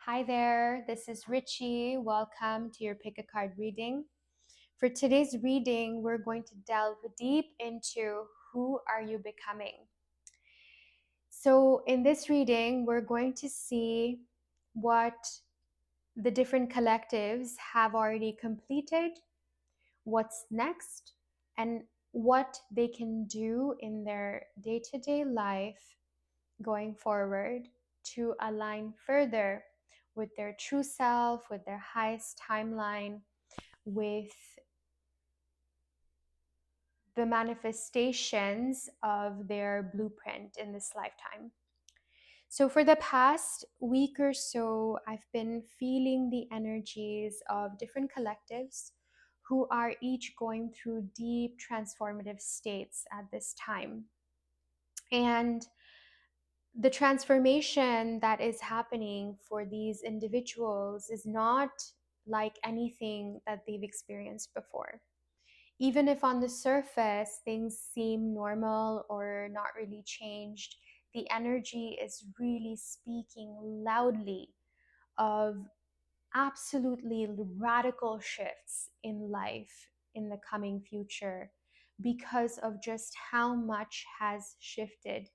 Hi there, this is Richie. Welcome to your Pick a Card reading. For today's reading, we're going to delve deep into who are you becoming. So in this reading, we're going to see what the different collectives have already completed, what's next, and what they can do in their day-to-day life going forward to align further with their true self, with their highest timeline, with the manifestations of their blueprint in this lifetime. So, for the past week or so, I've been feeling the energies of different collectives who are each going through deep transformative states at this time. And the transformation that is happening for these individuals is not like anything that they've experienced before. Even if on the surface things seem normal or not really changed, the energy is really speaking loudly of absolutely radical shifts in life in the coming future because of just how much has shifted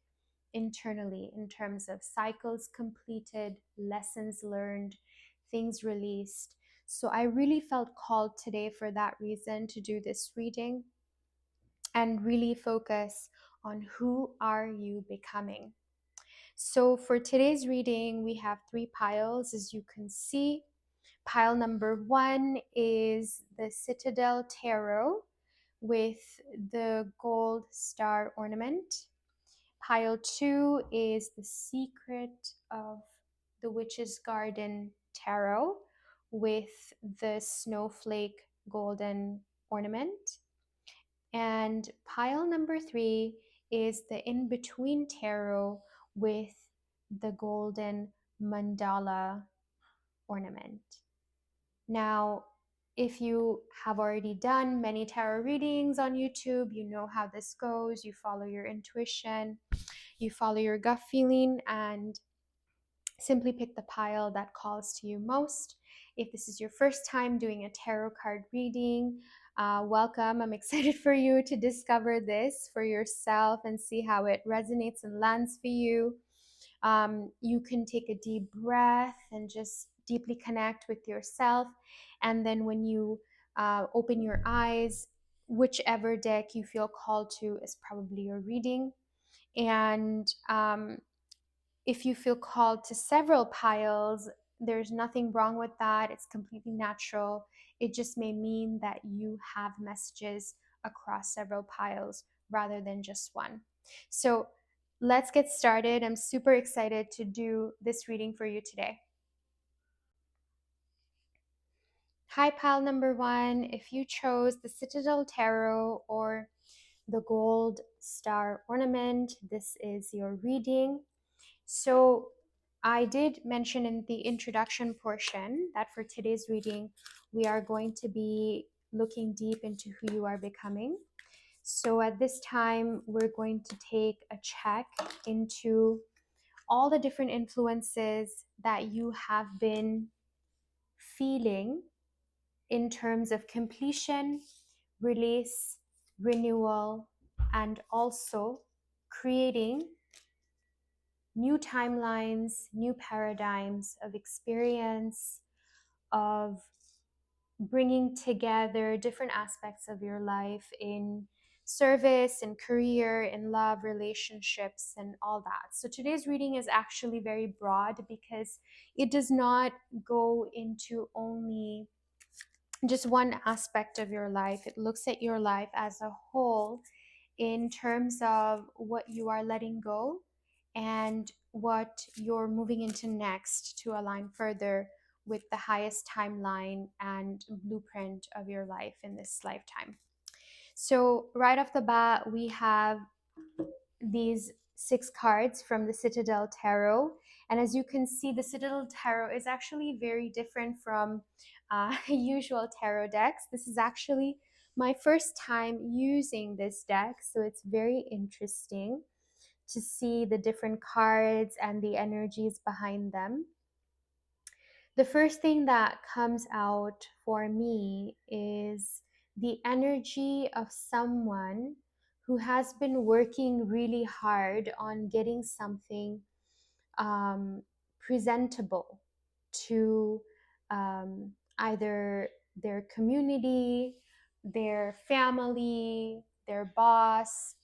internally in terms of cycles completed, lessons learned, things released. So I really felt called today for that reason to do this reading and really focus on who are you becoming. So for today's reading, we have 3 piles, as you can see. Pile number 1 is the Citadel Tarot with the gold star ornament. Pile 2 is the Secret of the Witch's Garden Tarot with the Snowflake golden ornament. And pile number 3 is the In Between Tarot with the golden Mandala ornament. Now, if you have already done many tarot readings on YouTube, you know how this goes. You follow your intuition, you follow your gut feeling, and simply pick the pile that calls to you most. If this is your first time doing a tarot card reading, welcome. I'm excited for you to discover this for yourself and see how it resonates and lands for you. You can take a deep breath and just deeply connect with yourself. And then when you open your eyes, whichever deck you feel called to is probably your reading. And if you feel called to several piles, there's nothing wrong with that. It's completely natural. It just may mean that you have messages across several piles rather than just one. So let's get started. I'm super excited to do this reading for you today. Hi, pile number 1. If you chose the Citadel Tarot or the Gold Star Ornament, this is your reading. So I did mention in the introduction portion that for today's reading, we are going to be looking deep into who you are becoming. So at this time, we're going to take a check into all the different influences that you have been feeling in terms of completion, release, renewal, and also creating new timelines, new paradigms of experience, of bringing together different aspects of your life in service and career, in love, relationships, and all that. So today's reading is actually very broad because it does not go into only just one aspect of your life. It looks at your life as a whole in terms of what you are letting go and what you're moving into next to align further with the highest timeline and blueprint of your life in this lifetime. So right off the bat, we have these 6 cards from the Citadel Tarot. And as you can see, the Citadel Tarot is actually very different from usual tarot decks. This is actually my first time using this deck, so it's very interesting to see the different cards and the energies behind them. The first thing that comes out for me is the energy of someone who has been working really hard on getting something um, presentable to either their community, their family, their boss.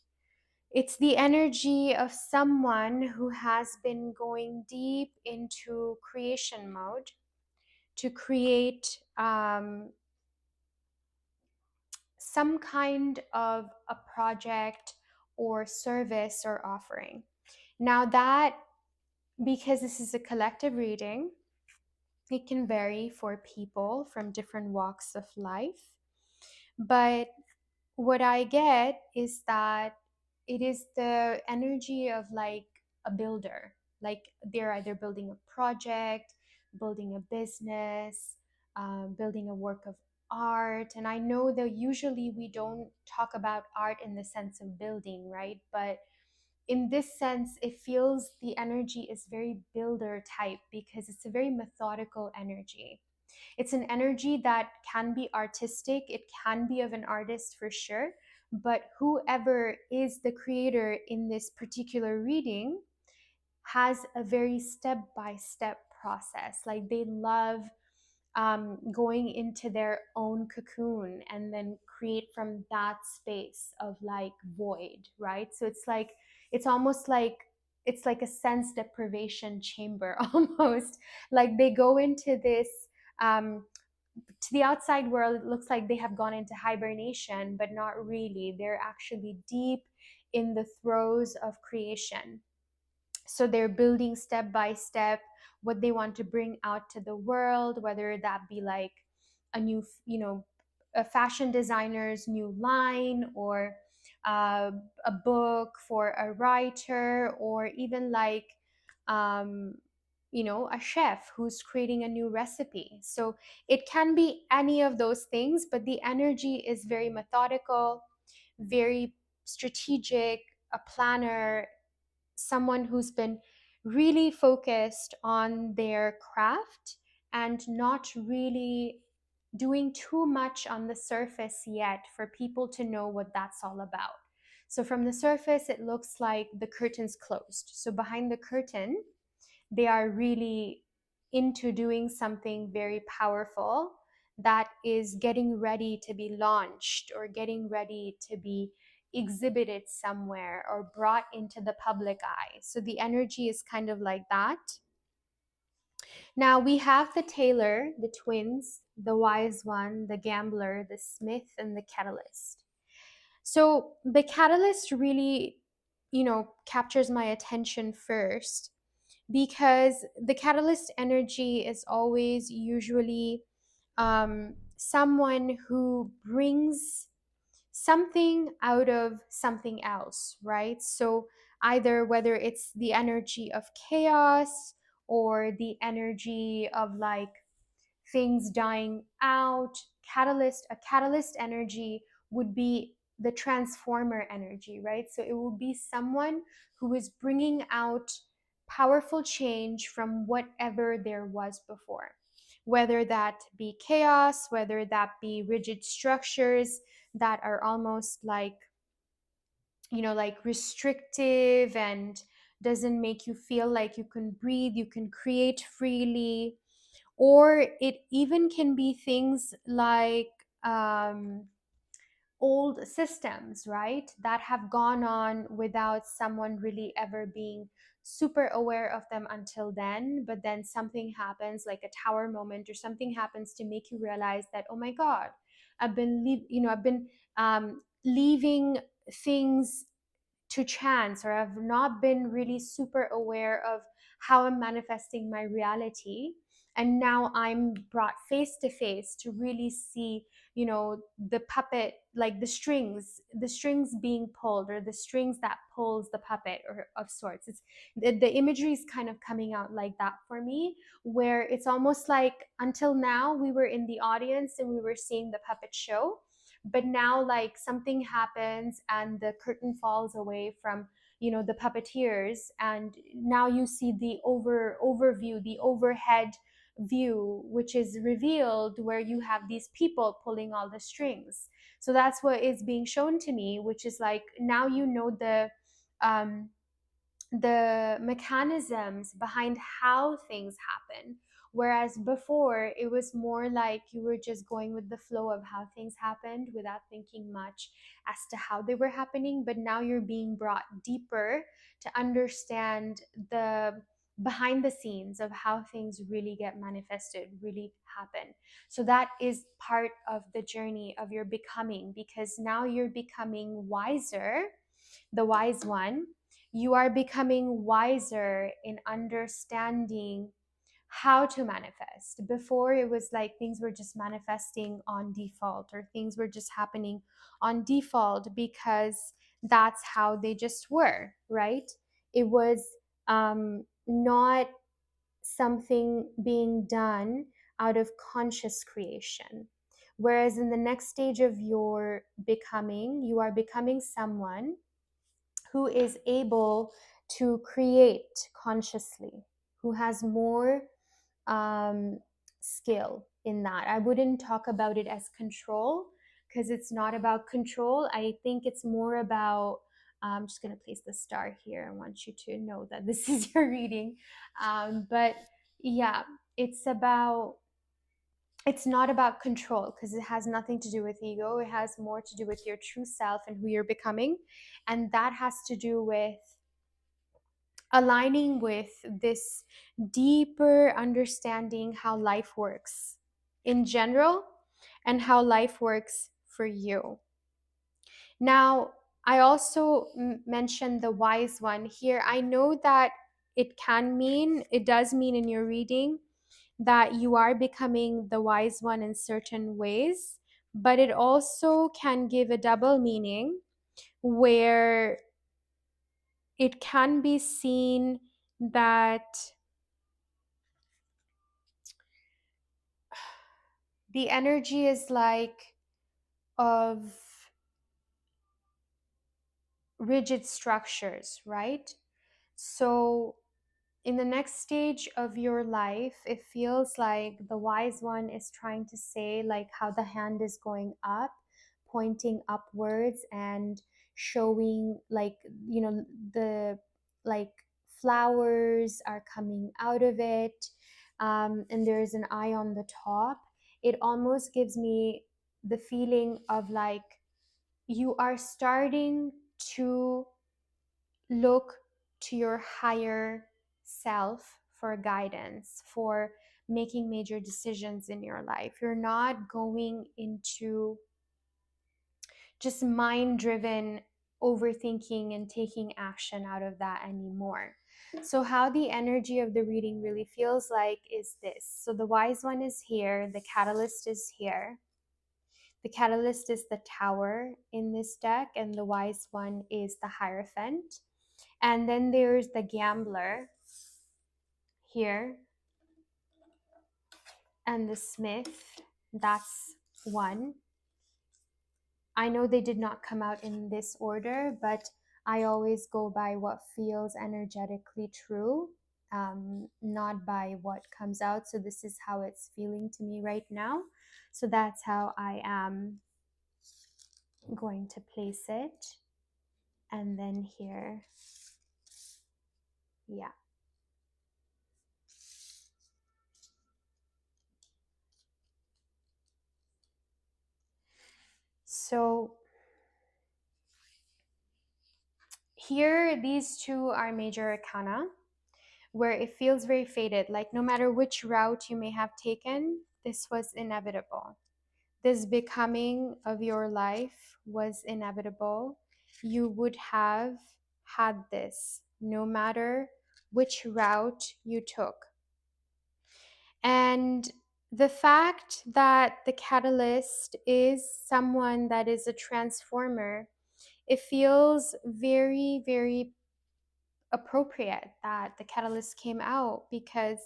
It's the energy of someone who has been going deep into creation mode to create some kind of a project or service or offering. Now, that, because this is a collective reading, it can vary for people from different walks of life. But what I get is that it is the energy of like a builder. Like they're either building a project, building a business, building a work of art. And I know that usually we don't talk about art in the sense of building, right? But in this sense, it feels the energy is very builder type because it's a very methodical energy. It's an energy that can be artistic, it can be of an artist for sure, but whoever is the creator in this particular reading has a very step by step process. Like they love going into their own cocoon and then create from that space of like void, right? So it's like, it's almost like, it's like a sense deprivation chamber almost. Like they go into this um, to the outside world, it looks like they have gone into hibernation, but not really. They're actually deep in the throes of creation. So they're building step by step what they want to bring out to the world, whether that be like a new, a fashion designer's new line, or a book for a writer, or even like um, a chef who's creating a new recipe. So it can be any of those things, but the energy is very methodical, very strategic, a planner, someone who's been really focused on their craft and not really doing too much on the surface yet for people to know what that's all about. So from the surface, it looks like the curtain's closed. So behind the curtain, they are really into doing something very powerful that is getting ready to be launched or getting ready to be exhibited somewhere or brought into the public eye. So the energy is kind of like that. Now we have the Taylor, the twins, the wise one, the gambler, the smith, and the catalyst. So the catalyst really, captures my attention first because the catalyst energy is always usually someone who brings something out of something else, right? So either whether it's the energy of chaos or the energy of like things dying out. A catalyst energy would be the transformer energy, right? So it will be someone who is bringing out powerful change from whatever there was before, whether that be chaos, whether that be rigid structures that are almost like, like restrictive and doesn't make you feel like you can breathe, you can create freely. Or it even can be things like old systems, right, that have gone on without someone really ever being super aware of them until then. But then something happens, like a tower moment, or something happens to make you realize that, oh my God, I've been leaving things to chance, or I've not been really super aware of how I'm manifesting my reality. And now I'm brought face to face to really see, the puppet, like the strings being pulled, or the strings that pulls the puppet, or of sorts. It's the imagery is kind of coming out like that for me, where it's almost like until now we were in the audience and we were seeing the puppet show, but now like something happens and the curtain falls away from the puppeteers, and now you see the overview, the overhead view, which is revealed, where you have these people pulling all the strings. So that's what is being shown to me, which is like, now you know um, the mechanisms behind how things happen. Whereas before, it was more like you were just going with the flow of how things happened without thinking much as to how they were happening. But now you're being brought deeper to understand the behind the scenes of how things really get manifested, really happen. So that is part of the journey of your becoming, because now you're becoming wiser, the wise one. You are becoming wiser in understanding how to manifest. Before, it was like things were just manifesting on default, or things were just happening on default because that's how they just were, right? It was not something being done out of conscious creation. Whereas in the next stage of your becoming, you are becoming someone who is able to create consciously, who has more um, skill in that. I wouldn't talk about it as control, because it's not about control. I think it's more about, I'm just going to place the star here. I want you to know that this is your reading. But yeah, it's about, it's not about control, because it has nothing to do with ego. It has more to do with your true self and who you're becoming. And that has to do with aligning with this deeper understanding how life works in general, and how life works for you. Now, I also mentioned the wise one here. I know that it does mean in your reading that you are becoming the wise one in certain ways, but it also can give a double meaning, where it can be seen that the energy is like of rigid structures, right? So in the next stage of your life, it feels like the wise one is trying to say like how the hand is going up, pointing upwards, and showing like, you know, the like flowers are coming out of it, and there's an eye on the top. It almost gives me the feeling of like you are starting to look to your higher self for guidance, for making major decisions in your life. You're not going into just mind driven overthinking and taking action out of that anymore. So, how the energy of the reading really feels like is this. So, the wise one is here, the catalyst is here. The catalyst is the tower in this deck, and the wise one is the hierophant. And then there's the gambler here, and the smith. That's one. I know they did not come out in this order, but I always go by what feels energetically true, not by what comes out. So this is how it's feeling to me right now. So that's how I am going to place it. And then here, yeah. So here, these two are major arcana, where it feels very fated. Like no matter which route you may have taken, this was inevitable. This becoming of your life was inevitable. You would have had this no matter which route you took. And the fact that the catalyst is someone that is a transformer, it feels very, very appropriate that the catalyst came out, because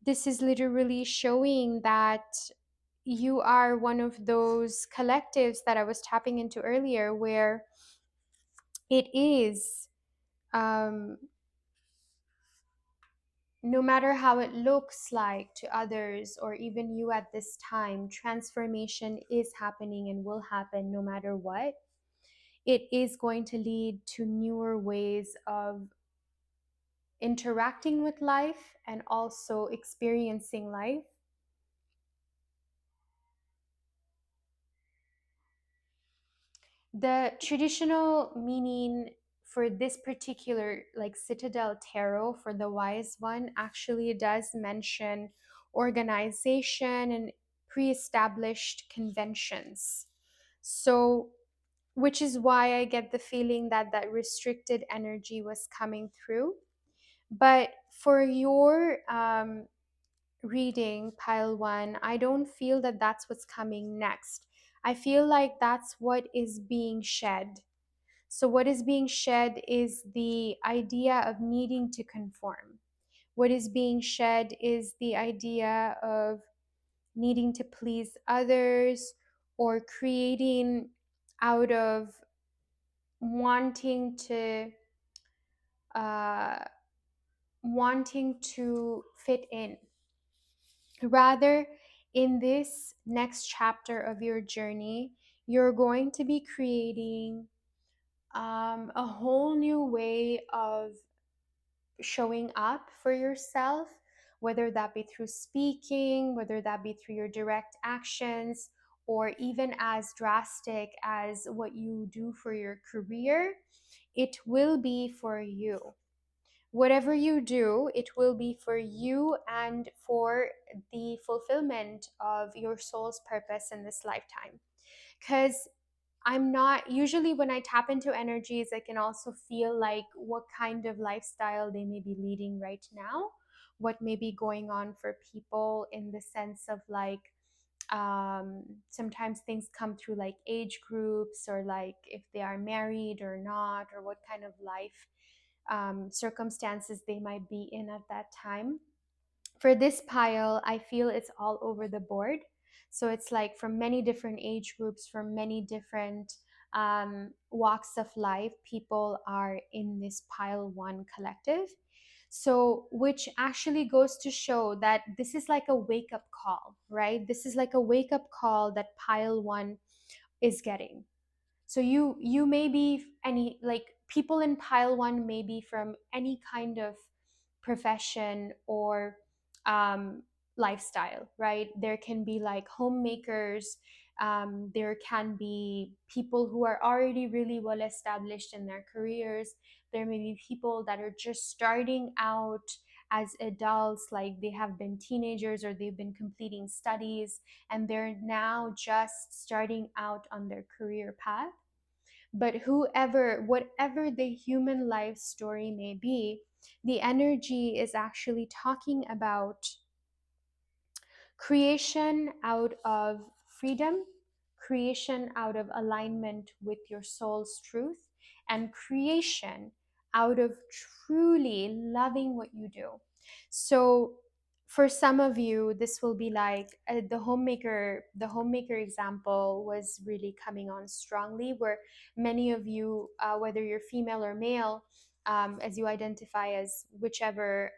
this is literally showing that you are one of those collectives that I was tapping into earlier, where it is um, no matter how it looks like to others or even you at this time, transformation is happening and will happen no matter what. It is going to lead to newer ways of interacting with life and also experiencing life. The traditional meaning for this particular like Citadel tarot for the wise one actually does mention organization and pre-established conventions. So which is why I get the feeling that that restricted energy was coming through. But for your reading, pile one, I don't feel that that's what's coming next. I feel like that's what is being shed. So, what is being shed is the idea of needing to conform. What is being shed is the idea of needing to please others or creating out of wanting to uh, wanting to fit in. Rather, in this next chapter of your journey, you're going to be creating a whole new way of showing up for yourself, whether that be through speaking, whether that be through your direct actions, or even as drastic as what you do for your career. It will be for you. Whatever you do, it will be for you and for the fulfillment of your soul's purpose in this lifetime. Because I'm not usually when I tap into energies, I can also feel like what kind of lifestyle they may be leading right now, what may be going on for people in the sense of like, sometimes things come through like age groups or like if they are married or not, or what kind of life circumstances they might be in at that time. For this pile, I feel it's all over the board. So it's like from many different age groups, from many different walks of life, people are in this pile one collective. So, which actually goes to show that this is like a wake up call, right? This is like a wake up call that pile one is getting. So you may be any like people in pile one may be from any kind of profession or um, lifestyle, right? There can be like homemakers. There can be people who are already really well established in their careers. There may be people that are just starting out as adults, like they have been teenagers or they've been completing studies and they're now just starting out on their career path. But whoever, whatever the human life story may be, the energy is actually talking about creation out of freedom, creation out of alignment with your soul's truth, and creation out of truly loving what you do. So for some of you this will be like the homemaker example was really coming on strongly, where many of you, whether you're female or male, as you identify as whichever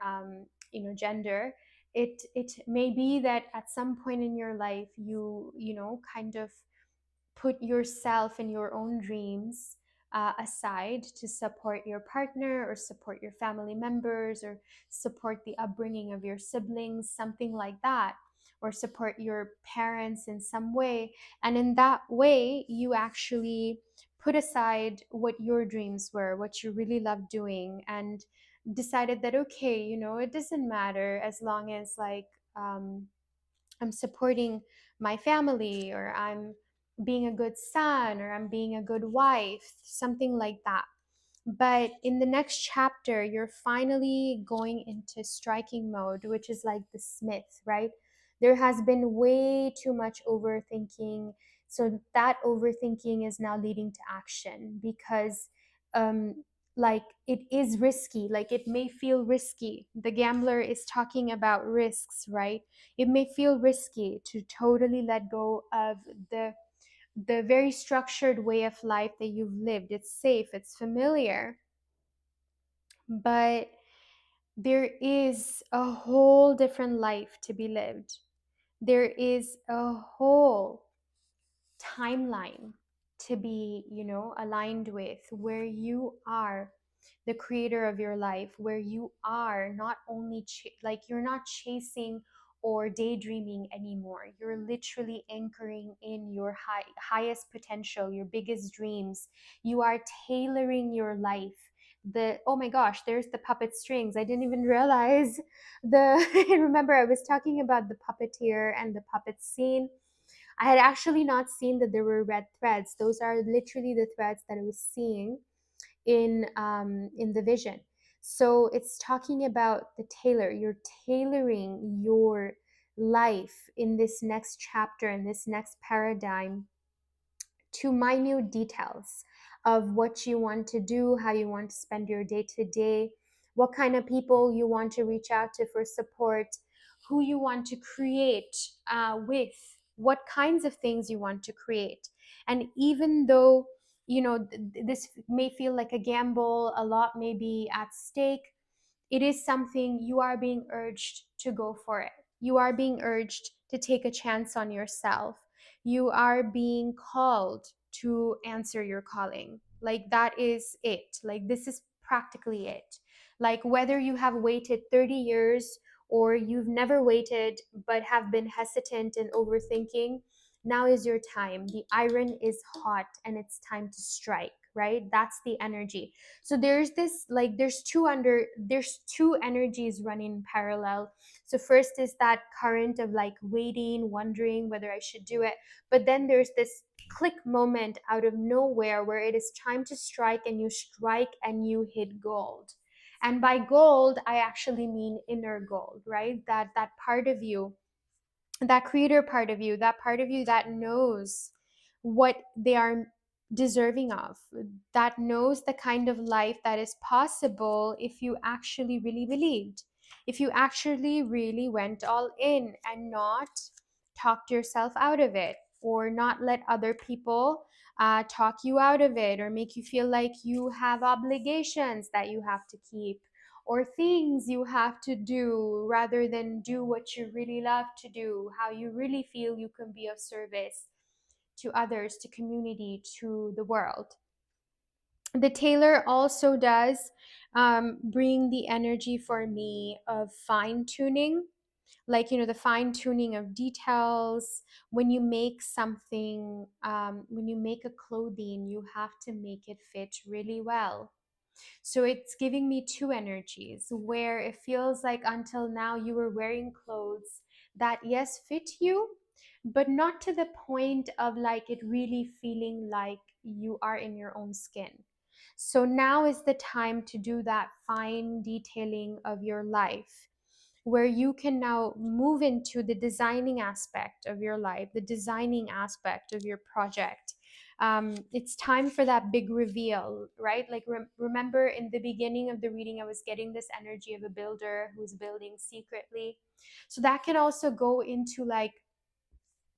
gender, it may be that at some point in your life you kind of put yourself and your own dreams aside to support your partner or support your family members or support the upbringing of your siblings, something like that, or support your parents in some way. And in that way you actually put aside what your dreams were, what you really love doing, and decided that okay, it doesn't matter as long as like um, I'm supporting my family, or I'm being a good son, or I'm being a good wife, something like that. But in the next chapter, you're finally going into striking mode, which is like the smith, right? There has been way too much overthinking. So that overthinking is now leading to action because, um, like, it is risky. Like, it may feel risky. The gambler is talking about risks, right? It may feel risky to totally let go of the the very structured way of life that you've lived. It's safe, it's familiar, but there is a whole different life to be lived. There is a whole timeline to be, aligned with, where you are the creator of your life, where you are not only like you're not chasing or daydreaming anymore. You're literally anchoring in your highest potential, your biggest dreams. You are tailoring your life. The Oh my gosh, there's the puppet strings. I didn't even realize the remember I was talking about the puppeteer and the puppet scene. I had actually not seen that there were red threads. Those are literally the threads that I was seeing in the vision. So it's talking about the tailor. You're tailoring your life in this next chapter, in this next paradigm, to minute details of what you want to do, how you want to spend your day to day, what kind of people you want to reach out to for support, who you want to create with, what kinds of things you want to create. And even though, this may feel like a gamble, a lot may be at stake, it is something you are being urged to go for it. You are being urged to take a chance on yourself. You are being called to answer your calling. Like, that is it. Like, this is practically it. Like, whether you have waited 30 years or you've never waited but have been hesitant and overthinking, now is your time. The iron is hot and it's time to strike, right? That's the energy. So there's this, like, there's two energies running parallel. So first is that current of like waiting, wondering whether I should do it, but then there's this click moment out of nowhere where it is time to strike, and you strike and you hit gold. And by gold, I actually mean inner gold, right? That part of you, that creator part of you, that part of you that knows what they are deserving of, that knows the kind of life that is possible if you actually really believed, if you actually really went all in and not talked yourself out of it, or not let other people talk you out of it, or make you feel like you have obligations that you have to keep, or things you have to do, rather than do what you really love to do, how you really feel you can be of service to others, to community, to the world. The tailor also does bring the energy for me of fine tuning, like, the fine tuning of details. When you make something, when you make a clothing, you have to make it fit really well. So it's giving me two energies, where it feels like until now you were wearing clothes that, yes, fit you, but not to the point of like it really feeling like you are in your own skin. So now is the time to do that fine detailing of your life, where you can now move into the designing aspect of your life, the designing aspect of your project. It's time for that big reveal, right? Like, remember in the beginning of the reading, I was getting this energy of a builder who's building secretly. So that can also go into like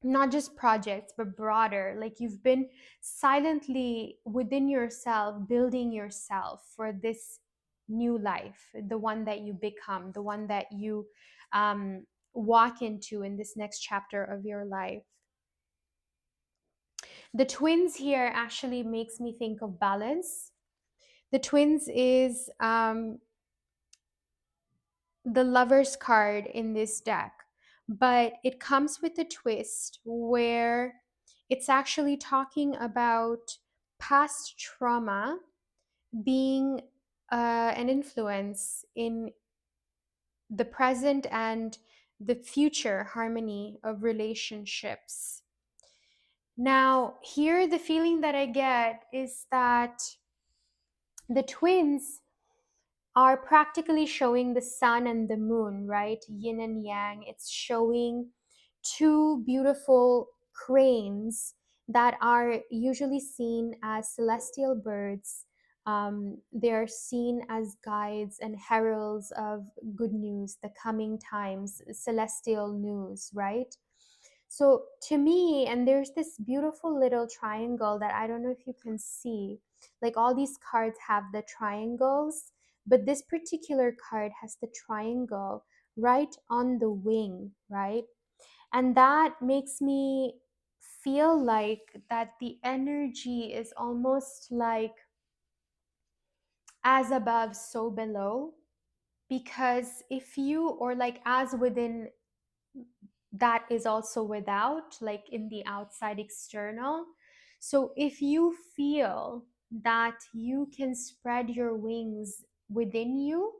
not just projects, but broader. Like, you've been silently within yourself building yourself for this new life, the one that you become, the one that you um, walk into in this next chapter of your life. The twins here actually makes me think of balance. The twins is the lover's card in this deck, but it comes with a twist where it's actually talking about past trauma being an influence in the present and the future harmony of relationships. Now, here, the feeling that I get is that the twins are practically showing the sun and the moon, right? Yin and yang. It's showing two beautiful cranes that are usually seen as celestial birds. They're seen as guides and heralds of good news, the coming times, celestial news, right? So to me, and there's this beautiful little triangle that I don't know if you can see, like all these cards have the triangles But this particular card has the triangle right on the wing, right? And that makes me feel like that the energy is almost like as above, so below. Because if you, or like as within, that is also without, like in the outside external. So if you feel that you can spread your wings within you,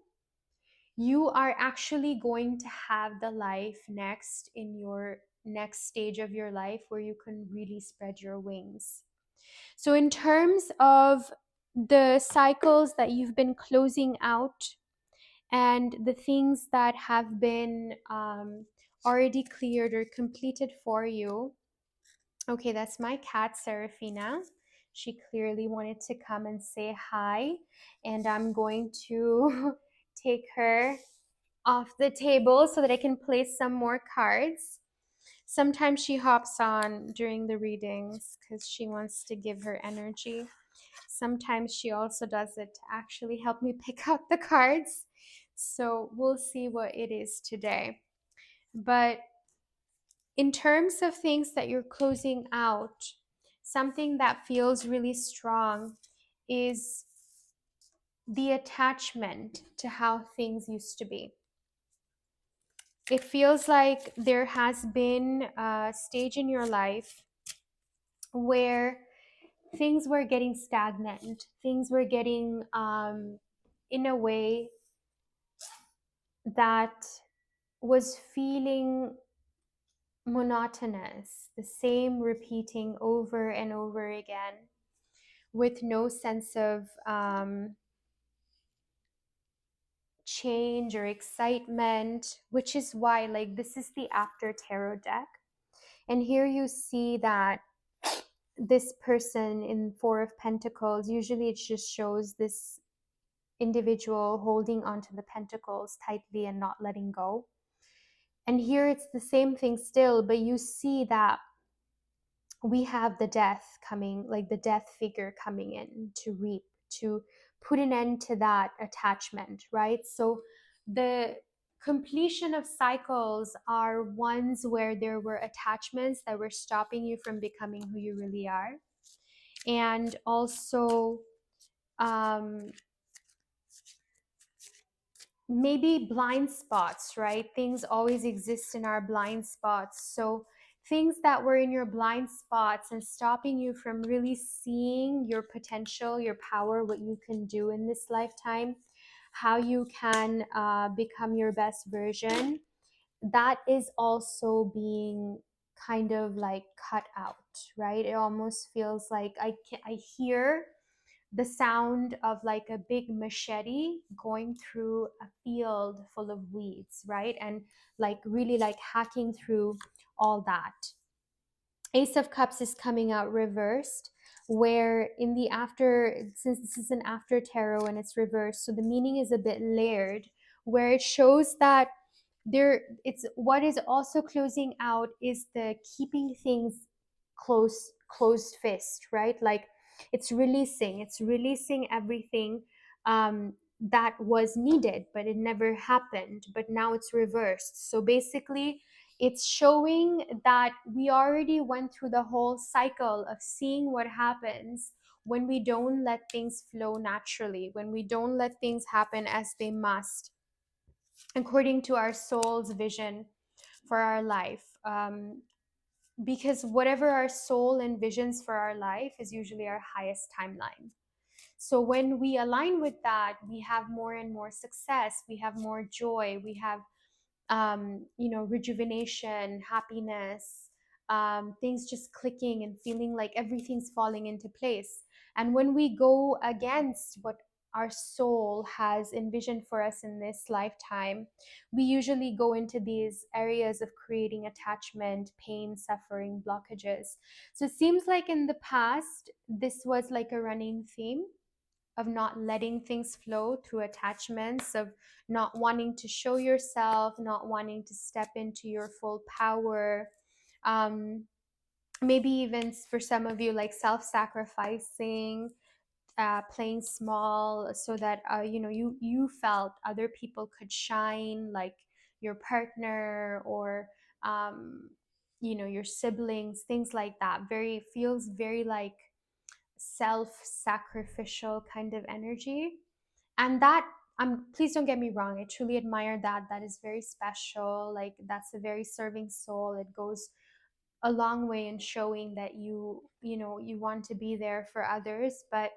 you are actually going to have the life next in your next stage of your life where you can really spread your wings. So, in terms of the cycles that you've been closing out and the things that have been already cleared or completed for you, okay, that's my cat, Serafina. She clearly wanted to come and say hi, and I'm going to take her off the table so that I can place some more cards. Sometimes she hops on during the readings because she wants to give her energy. Sometimes she also does it to actually help me pick out the cards. So we'll see what it is today. But in terms of things that you're closing out, something that feels really strong is the attachment to how things used to be. It feels like there has been a stage in your life where things were getting stagnant, things were getting in a way that was feeling monotonous, the same repeating over and over again with no sense of change or excitement, which is why, like, this is the After Tarot deck. And here you see that this person in Four of Pentacles, usually it just shows this individual holding onto the pentacles tightly and not letting go. And here it's the same thing still, but you see that we have the death coming, like the death figure coming in to reap, to put an end to that attachment, right? So the completion of cycles are ones where there were attachments that were stopping you from becoming who you really are. And also, um, maybe blind spots, right? Things always exist in our blind spots. So things that were in your blind spots and stopping you from really seeing your potential, your power, what you can do in this lifetime, how you can become your best version, that is also being kind of like cut out, right? It almost feels like I hear the sound of like a big machete going through a field full of weeds, right? And like really like hacking through all that. Ace of Cups is coming out reversed, where in the after, since this is an after tarot and it's reversed, so the meaning is a bit layered, where it shows that there, it's what is also closing out is the keeping things closed fist, right? Like it's releasing everything that was needed, but it never happened, but now it's reversed. So basically it's showing that we already went through the whole cycle of seeing what happens when we don't let things flow naturally, when we don't let things happen as they must, according to our soul's vision for our life. Because whatever our soul envisions for our life is usually our highest timeline. So when we align with that, we have more and more success, we have more joy, we have rejuvenation, happiness, things just clicking and feeling like everything's falling into place. And when we go against what our soul has envisioned for us in this lifetime, we usually go into these areas of creating attachment, pain, suffering, blockages. So it seems like in the past, this was like a running theme of not letting things flow through attachments, of not wanting to show yourself, not wanting to step into your full power. Um, Maybe even for some of you, like self sacrificing, playing small so that you felt other people could shine, like your partner or your siblings, things like that. Very feels very like self-sacrificial kind of energy. And that, please don't get me wrong, I truly admire that. That is very special. Like, that's a very serving soul. It goes a long way in showing that you want to be there for others. But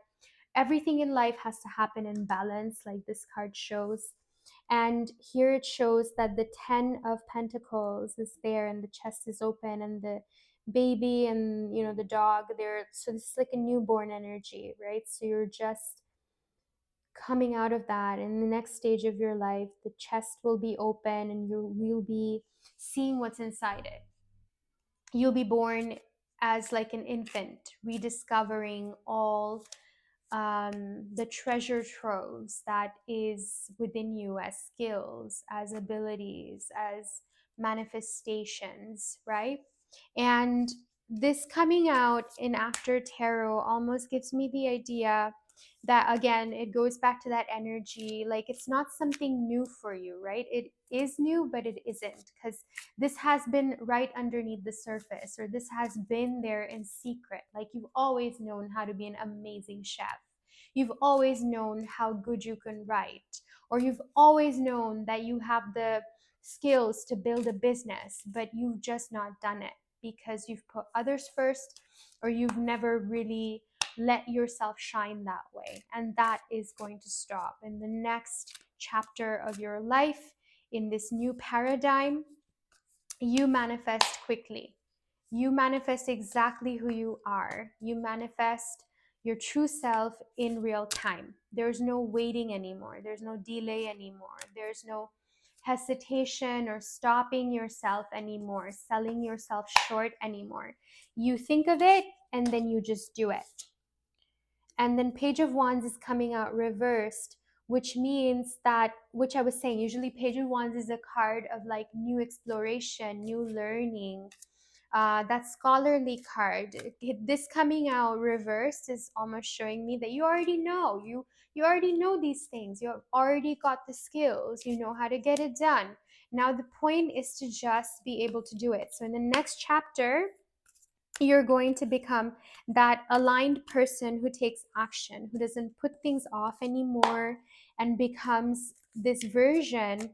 everything in life has to happen in balance, like this card shows. And here it shows that the 10 of Pentacles is there, and the chest is open, and the baby and the dog there. So this is like a newborn energy, right? So you're just coming out of that. In the next stage of your life, the chest will be open, and you will be seeing what's inside it. You'll be born as like an infant, rediscovering all the treasure troves that is within you, as skills, as abilities, as manifestations, right? And this coming out in after tarot almost gives me the idea that, again, it goes back to that energy. Like, it's not something new for you, right? It is new, but it isn't, because this has been right underneath the surface, or this has been there in secret. Like, you've always known how to be an amazing chef. You've always known how good you can write, or you've always known that you have the skills to build a business, but you've just not done it because you've put others first, or you've never really let yourself shine that way. And that is going to stop in the next chapter of your life. In this new paradigm, you manifest quickly. You manifest exactly who you are. You manifest your true self in real time. There's no waiting anymore. There's no delay anymore. There's no hesitation or stopping yourself anymore, selling yourself short anymore. You think of it and then you just do it. And then Page of Wands is coming out reversed, which means that, which I was saying, usually Page of Wands is a card of like new exploration, new learning, that scholarly card. This coming out reversed is almost showing me that you already know. You already know these things. You've already got the skills. You know how to get it done. Now the point is to just be able to do it. So in the next chapter, you're going to become that aligned person who takes action, who doesn't put things off anymore, and becomes this version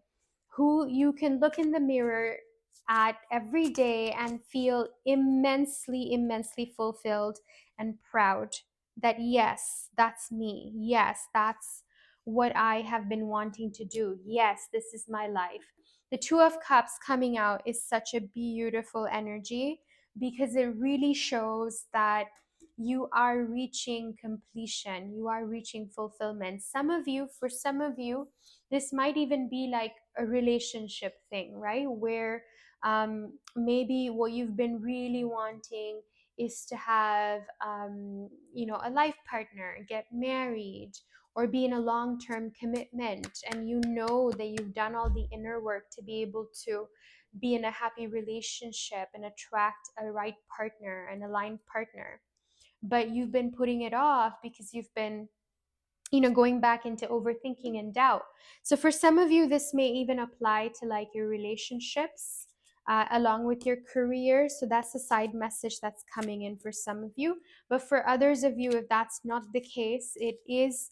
who you can look in the mirror at every day and feel immensely, immensely fulfilled and proud that, yes, that's me. Yes, that's what I have been wanting to do. Yes, this is my life. The Two of Cups coming out is such a beautiful energy, because it really shows that you are reaching completion, you are reaching fulfillment. For some of you, this might even be like a relationship thing, right? Where maybe what you've been really wanting is to have, a life partner, get married, or be in a long term commitment. And you know that you've done all the inner work to be able to be in a happy relationship and attract a right partner, an aligned partner. But you've been putting it off because you've been going back into overthinking and doubt. So for some of you, this may even apply to like your relationships, along with your career. So that's a side message that's coming in for some of you. But for others of you, if that's not the case, it is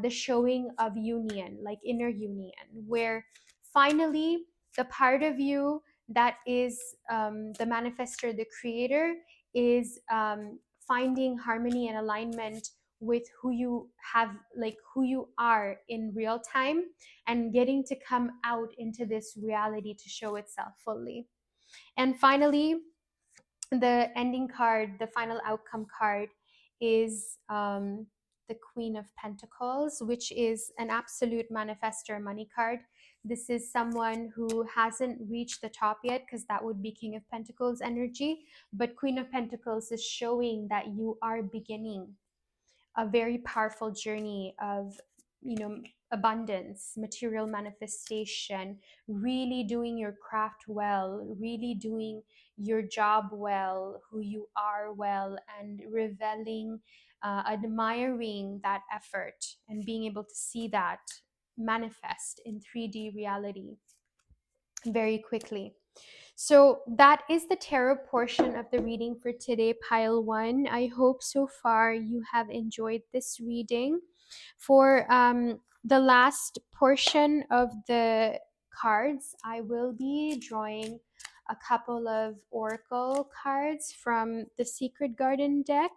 the showing of union, like inner union, where finally the part of you that is the manifestor, the creator, is finding harmony and alignment with who you have, like who you are in real time, and getting to come out into this reality to show itself fully. And finally, the ending card, the final outcome card, is the Queen of Pentacles, which is an absolute manifestor money card. This is someone who hasn't reached the top yet, because that would be King of Pentacles energy. But Queen of Pentacles is showing that you are beginning a very powerful journey of abundance, material manifestation, really doing your craft well, really doing your job well, who you are well, and reveling, admiring that effort and being able to see that manifest in 3D reality very quickly. So that is the tarot portion of the reading for today, pile one. I hope so far you have enjoyed this reading. For the last portion of the cards, I will be drawing a couple of oracle cards from the Secret Garden deck,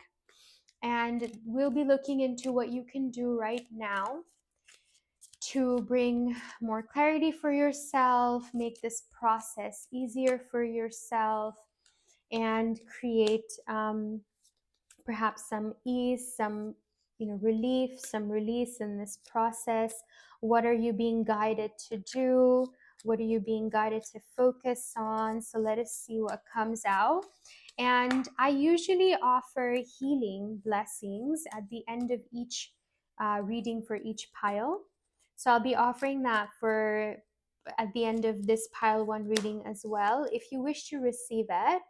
and we'll be looking into what you can do right now to bring more clarity for yourself, make this process easier for yourself, and create perhaps some ease, some relief, some release in this process. What are you being guided to do? What are you being guided to focus on? So let us see what comes out. And I usually offer healing blessings at the end of each reading for each pile. So I'll be offering that for at the end of this pile one reading as well. If you wish to receive it,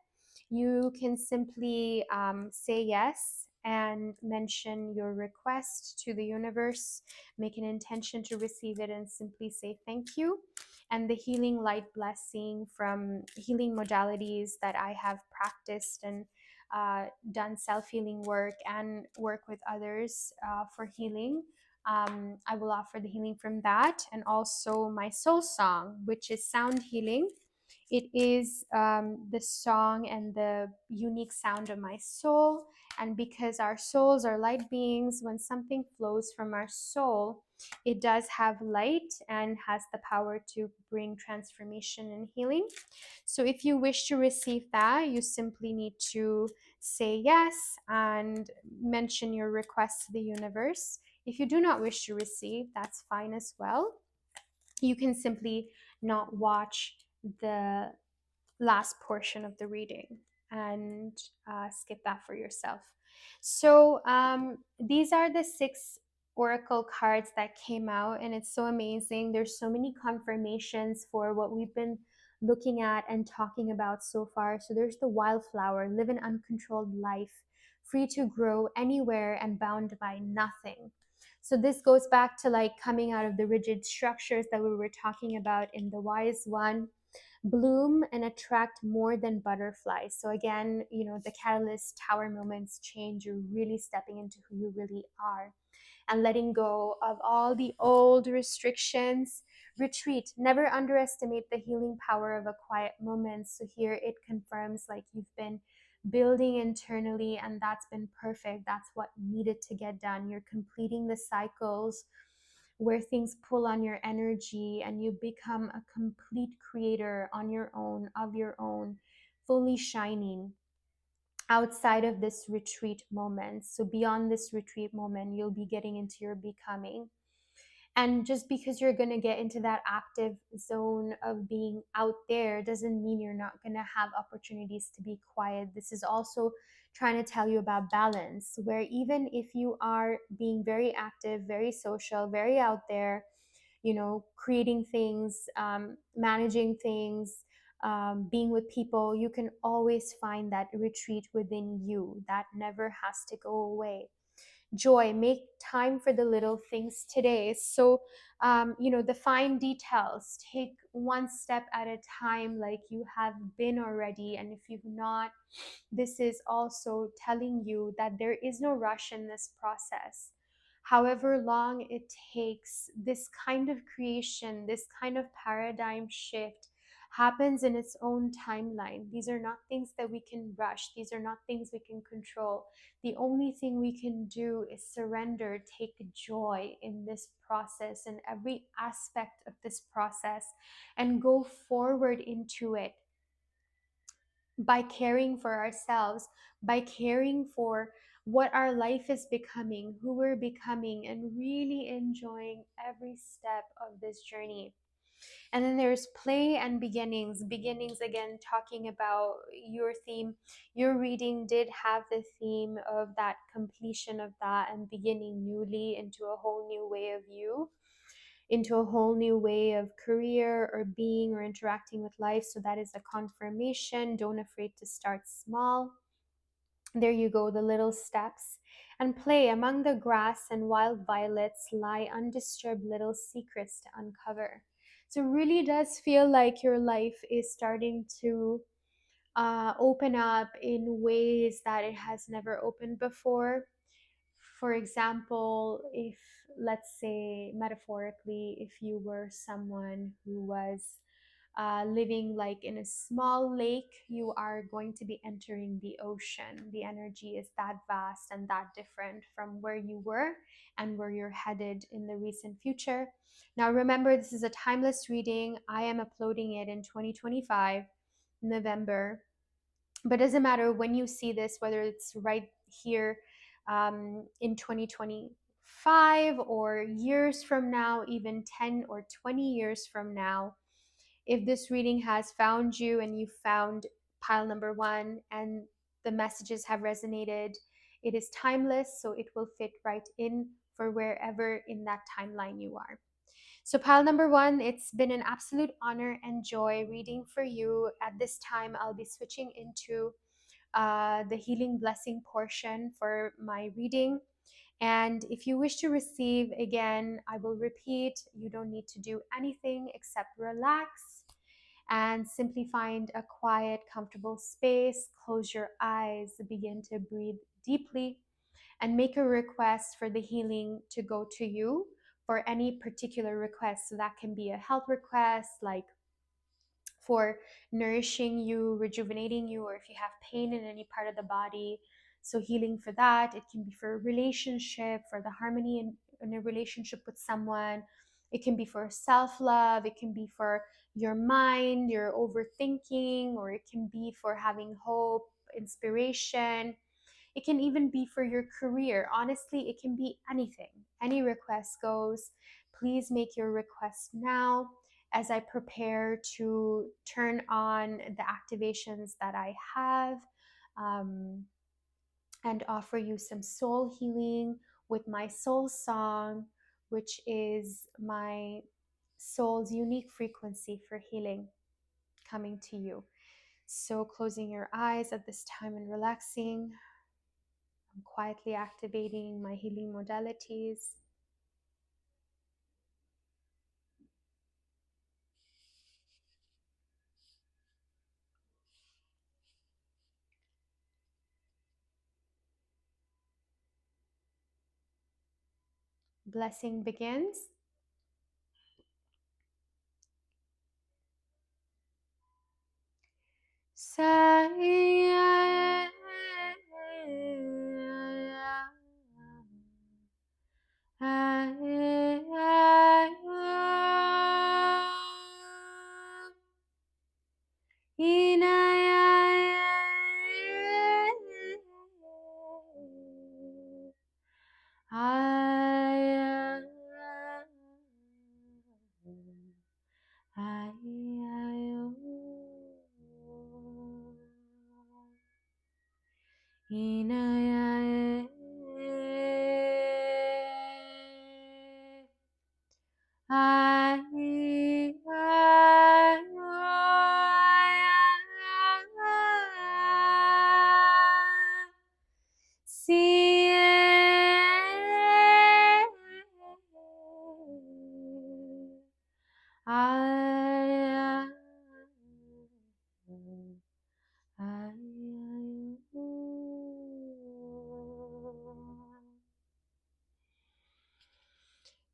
you can simply say yes and mention your request to the universe, make an intention to receive it, and simply say thank you. And the healing light blessing from healing modalities that I have practiced and done self healing work and work with others for healing. I will offer the healing from that, and also my soul song, which is sound healing. It is the song and the unique sound of my soul. And because our souls are light beings, when something flows from our soul, it does have light and has the power to bring transformation and healing. So if you wish to receive that, you simply need to say yes and mention your request to the universe. If you do not wish to receive, that's fine as well. You can simply not watch the last portion of the reading and skip that for yourself. So these are the 6 oracle cards that came out, and it's so amazing. There's so many confirmations for what we've been looking at and talking about so far. So there's the wildflower, live an uncontrolled life, free to grow anywhere and bound by nothing. So this goes back to like coming out of the rigid structures that we were talking about in the wise one. Bloom and attract more than butterflies. So again, the catalyst tower moments change. You're really stepping into who you really are and letting go of all the old restrictions. Retreat. Never underestimate the healing power of a quiet moment. So here it confirms like you've been building internally, and that's been perfect. That's what needed to get done. You're completing the cycles where things pull on your energy and you become a complete creator on your own, of your own, fully shining outside of this retreat moment. So beyond this retreat moment, you'll be getting into your becoming. And just because you're going to get into that active zone of being out there doesn't mean you're not going to have opportunities to be quiet. This is also trying to tell you about balance, where even if you are being very active, very social, very out there, creating things, managing things, being with people, you can always find that retreat within you that never has to go away. Joy, make time for the little things today. So the fine details, take one step at a time, like you have been already. And if you've not, this is also telling you that there is no rush in this process. However long it takes, this kind of creation, this kind of paradigm shift happens in its own timeline. These are not things that we can rush. These are not things we can control. The only thing we can do is surrender, take joy in this process and every aspect of this process, and go forward into it by caring for ourselves, by caring for what our life is becoming, who we're becoming, and really enjoying every step of this journey. And then there's play and beginnings. Beginnings, again, talking about your theme. Your reading did have the theme of that completion of that and beginning newly into a whole new way of you, into a whole new way of career or being or interacting with life. So that is a confirmation. Don't afraid to start small. There you go, the little steps. And play among the grass and wild violets lie undisturbed little secrets to uncover. So it really does feel like your life is starting to open up in ways that it has never opened before. For example, if, let's say, metaphorically, if you were someone who was living like in a small lake, you are going to be entering the ocean. The energy is that vast and that different from where you were and where you're headed in the recent future. Now, remember, this is a timeless reading. I am uploading it in 2025, November. But it doesn't matter when you see this, whether it's right here in 2025 or years from now, even 10 or 20 years from now. If this reading has found you and you found pile number one and the messages have resonated, it is timeless, so it will fit right in for wherever in that timeline you are. So, pile number one, it's been an absolute honor and joy reading for you. At this time, I'll be switching into the healing blessing portion for my reading. And if you wish to receive, again, I will repeat, you don't need to do anything except relax and simply find a quiet, comfortable space. Close your eyes, begin to breathe deeply, and make a request for the healing to go to you for any particular request. So that can be a health request, like for nourishing you, rejuvenating you, or if you have pain in any part of the body. So, healing for that. It can be for a relationship, for the harmony in a relationship with someone. It can be for self love. It can be for your mind, your overthinking, or it can be for having hope, inspiration. It can even be for your career. Honestly, it can be anything. Any request goes. Please make your request now as I prepare to turn on the activations that I have um, and offer you some soul healing with my soul song, which is my soul's unique frequency for healing coming to you. So, closing your eyes at this time and relaxing. I'm quietly activating my healing modalities. Blessing begins. Sa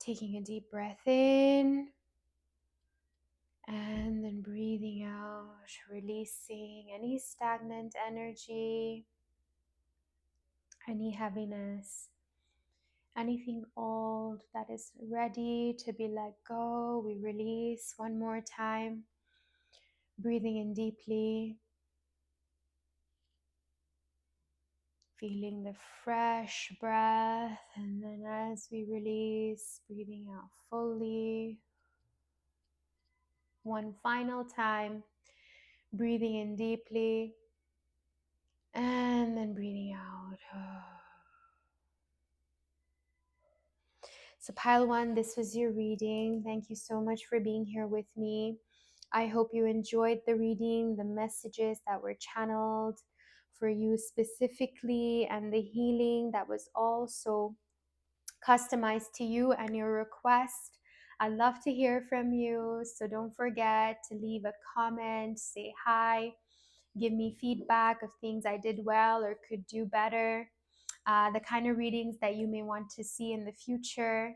Taking a deep breath in and then breathing out, releasing any stagnant energy, any heaviness, anything old that is ready to be let go. We release one more time, breathing in deeply, feeling the fresh breath, and then as we release, breathing out fully. One final time, breathing in deeply and then breathing out. So, pile one, this was your reading. Thank you so much for being here with me. I hope you enjoyed the reading, the messages that were channeled for you specifically, and the healing that was also customized to you and your request. I'd love to hear from you. So, don't forget to leave a comment, say hi, give me feedback of things I did well or could do better, the kind of readings that you may want to see in the future.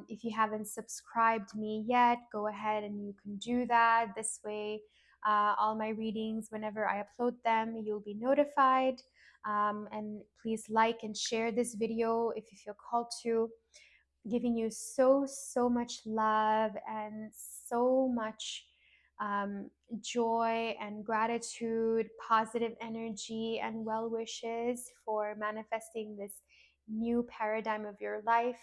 If you haven't subscribed me yet, go ahead and you can do that. This way, all my readings, whenever I upload them, you'll be notified. And please like and share this video if you feel called to. Giving you so much love and so much joy and gratitude, positive energy, and well wishes for manifesting this new paradigm of your life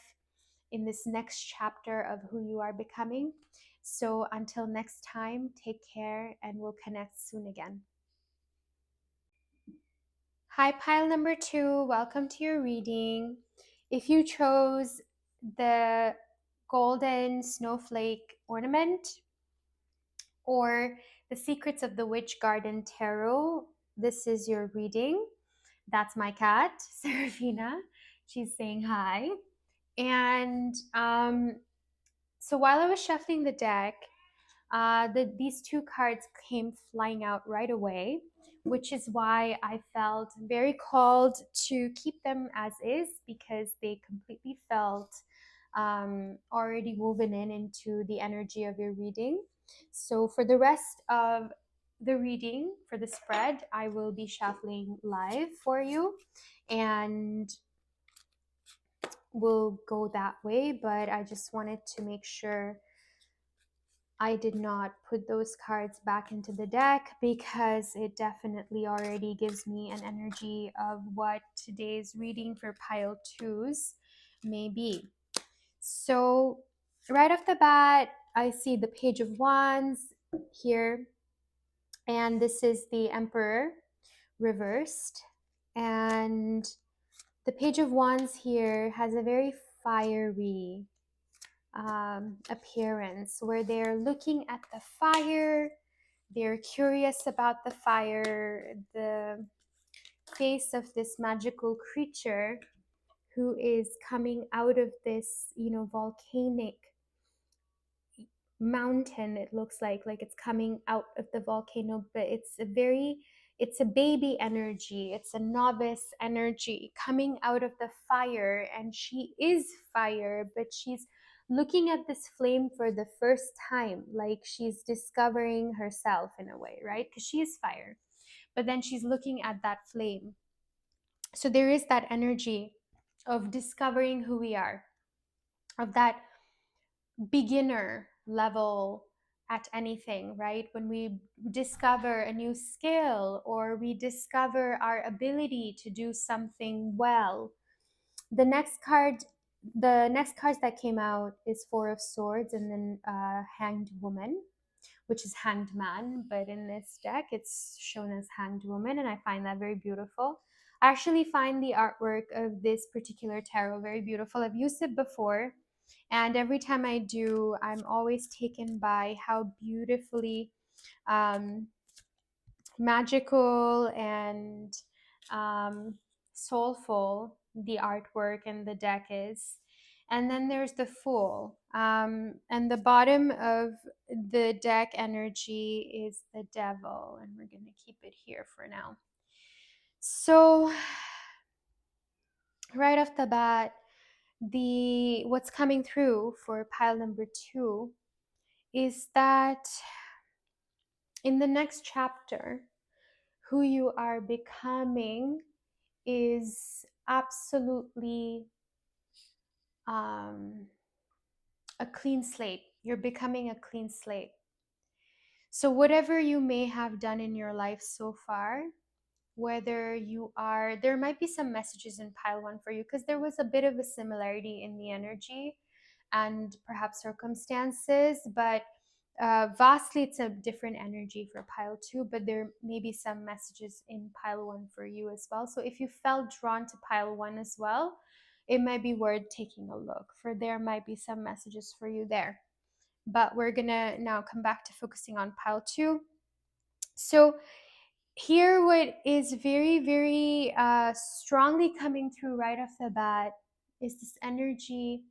in this next chapter of who you are becoming. So until next time, take care and we'll connect soon again. Hi, pile number 2. Welcome to your reading. If you chose the golden snowflake ornament or the Secrets of the Witch Garden Tarot, this is your reading. That's my cat, Serafina. She's saying hi. And so while I was shuffling the deck, these two cards came flying out right away, which is why I felt very called to keep them as is because they completely felt already woven into the energy of your reading. So for the rest of the reading, for the spread, I will be shuffling live for you, and we'll go that way. But I just wanted to make sure I did not put those cards back into the deck because it definitely already gives me an energy of what today's reading for pile twos may be. So, right off the bat, I see the Page of Wands here, and this is the Emperor reversed. And the Page of Wands here has a very fiery appearance where they're looking at the fire, they're curious about the fire, the face of this magical creature who is coming out of this, volcanic mountain. It looks like it's coming out of the volcano, but it's a baby energy, it's a novice energy coming out of the fire, and she is fire, but she's looking at this flame for the first time, like she's discovering herself in a way, right? Because she is fire, but then she's looking at that flame. So there is that energy of discovering who we are, of that beginner level at anything, right? When we discover a new skill or we discover our ability to do something well. The next cards that came out is Four of Swords and then Hanged Woman, which is Hanged Man, but in this deck it's shown as Hanged Woman, and I find that very beautiful. I actually find the artwork of this particular tarot very beautiful. I've used it before, and every time I do, I'm always taken by how beautifully um, magical and um, soulful the artwork and the deck is. And then there's the Fool. And the bottom of the deck energy is the Devil. And we're going to keep it here for now. So, right off the bat, what's coming through for pile number 2 is that in the next chapter, who you are becoming is absolutely a clean slate. You're becoming a clean slate. So, whatever you may have done in your life so far, whether you are, there might be some messages in pile 1 for you because there was a bit of a similarity in the energy and perhaps circumstances, but Vastly, it's a different energy for pile two, but there may be some messages in pile one for you as well. So if you felt drawn to pile one as well, it might be worth taking a look, for there might be some messages for you there. But we're gonna now come back to focusing on pile two. So here, what is very, very strongly coming through right off the bat is this energy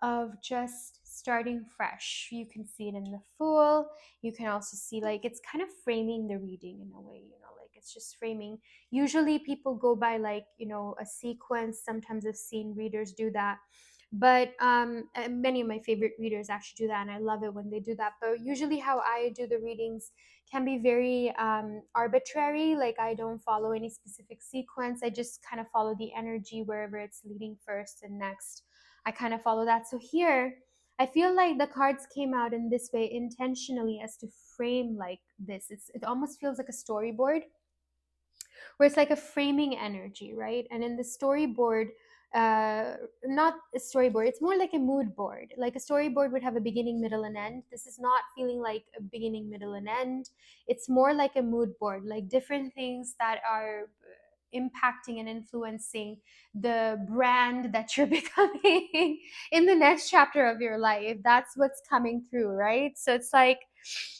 of just starting fresh. You can see it in the Fool. You can also see, like, it's kind of framing the reading in a way, like it's just framing. Usually people go by, like, a sequence. Sometimes I've seen readers do that. But many of my favorite readers actually do that, and I love it when they do that. But usually, how I do the readings can be very arbitrary. Like, I don't follow any specific sequence. I just kind of follow the energy wherever it's leading first and next. I kind of follow that. So here, I feel like the cards came out in this way intentionally as to frame like this. It almost feels like a storyboard, where it's like a framing energy, right? And in the storyboard, not a storyboard, it's more like a mood board. Like a storyboard would have a beginning, middle, and end. This is not feeling like a beginning, middle, and end. It's more like a mood board, like different things that are impacting and influencing the brand that you're becoming in the next chapter of your life. That's what's coming through, right? So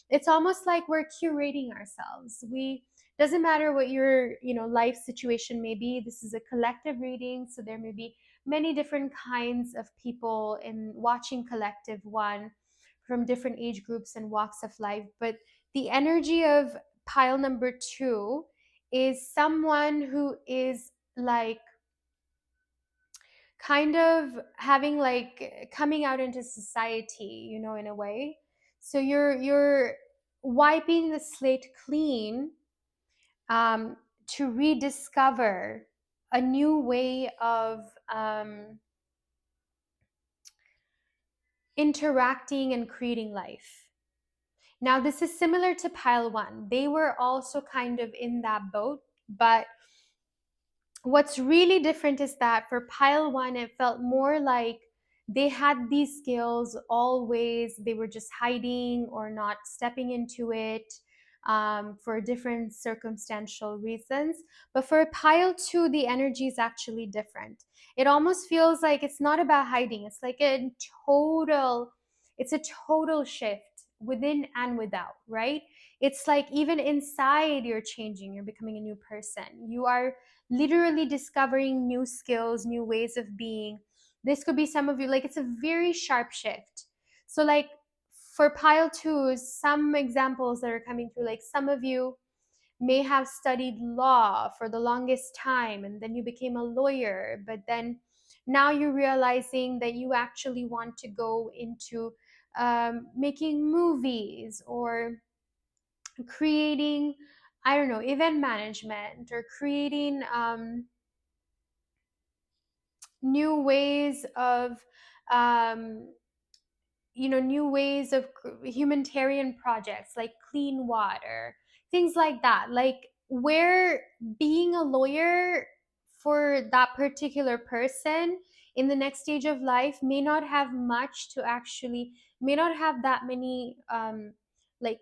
it's almost like we're curating ourselves. We Doesn't matter what your life situation may be. This is a collective reading, so there may be many different kinds of people in watching collective one, from different age groups and walks of life. But the energy of pile number two is someone who is like kind of having, like, coming out into society, in a way. So you're wiping the slate clean, um, to rediscover a new way of interacting and creating life. Now, this is similar to pile one. They were also kind of in that boat, but what's really different is that for pile one, it felt more like they had these skills always. They were just hiding or not stepping into it, for different circumstantial reasons. But for pile two, the energy is actually different. It almost feels like it's not about hiding. Total, it's a total shift within and without, right? It's like even inside you're changing, you're becoming a new person. You are literally discovering new skills, new ways of being. This could be some of you, like, it's a very sharp shift. So, like, for pile twos, some examples that are coming through, like, some of you may have studied law for the longest time, and then you became a lawyer, but then now you're realizing that you actually want to go into making movies, or creating, I don't know, event management, or creating new ways of um, new ways of humanitarian projects, like clean water, things like that. Like, where being a lawyer for that particular person in the next stage of life may not have much to actually, may not have that many like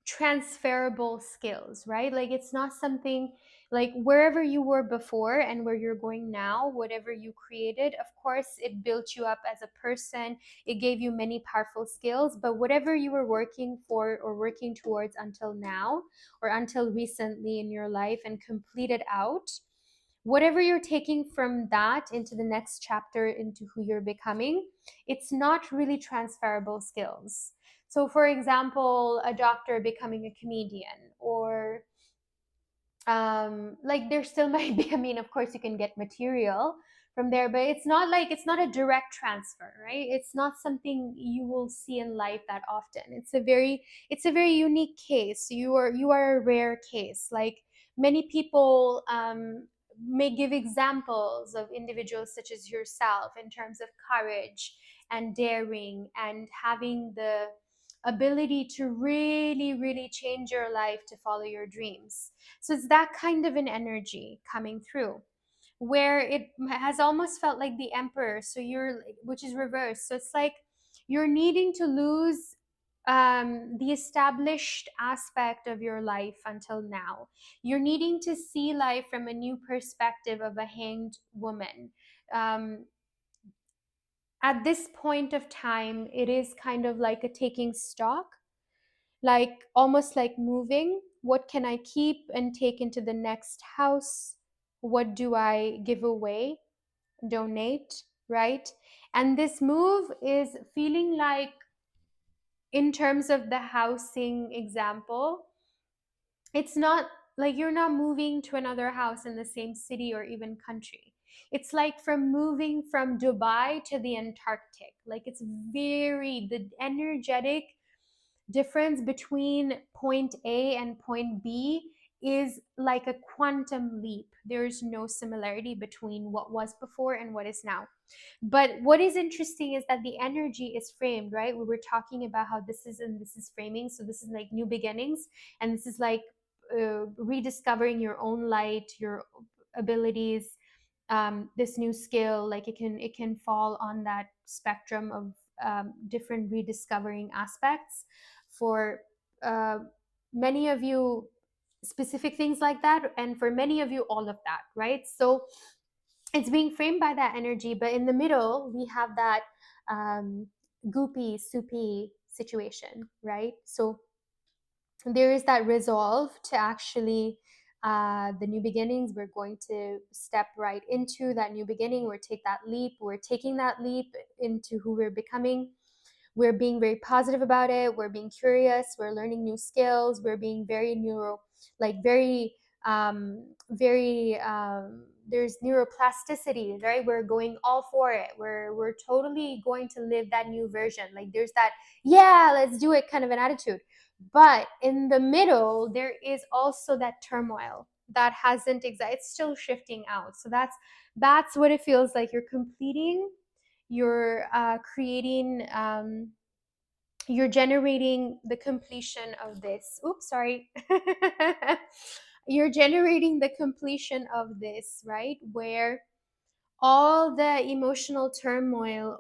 transferable skills, right? Like, it's not something, like, wherever you were before and where you're going now, whatever you created, of course it built you up as a person. It gave you many powerful skills, but whatever you were working for or working towards until now, or until recently in your life and completed out, whatever you're taking from that into the next chapter, into who you're becoming, it's not really transferable skills. So, for example, a doctor becoming a comedian, or like, there still might be, I mean, of course you can get material from there, but it's not a direct transfer, right? It's not something you will see in life that often. It's a very unique case. You are a rare case. Like, many people may give examples of individuals such as yourself in terms of courage and daring and having the ability to really, really change your life to follow your dreams. So it's that kind of an energy coming through, where it has almost felt like the emperor. So which is reversed. So it's like you're needing to lose the established aspect of your life until now. You're needing to see life from a new perspective of a hanged woman. Um, at this point of time, it is kind of like a taking stock, like almost like moving. What can I keep and take into the next house? What do I give away, donate, right? And this move is feeling like, in terms of the housing example, it's not like you're not moving to another house in the same city or even country. It's like from moving from Dubai to the Antarctic. Like it's very, the energetic difference between point A and point B is like a quantum leap. There's no similarity between what was before and what is now. But what is interesting is that the energy is framed, right? We were talking about how this is, and this is framing. So this is like new beginnings, and this is like rediscovering your own light, your abilities, this new skill. Like it can fall on that spectrum of different rediscovering aspects. For uh, many of you, specific things like that, and for many of you, all of that, right? So it's being framed by that energy, but in the middle we have that um, goopy soupy situation, right? So there is that resolve to actually the new beginnings. We're going to step right into that new beginning. We're taking that leap into who we're becoming. We're being very positive about it. We're being curious. We're learning new skills. We're being very neuro, like very there's neuroplasticity, right? We're going all for it. We're totally going to live that new version. Like there's that, yeah, let's do it kind of an attitude. But in the middle, there is also that turmoil that hasn't it's still shifting out. So that's what it feels like. You're completing, you're creating, you're generating the completion of this. Oops, sorry. You're generating the completion of this, right? Where all the emotional turmoil,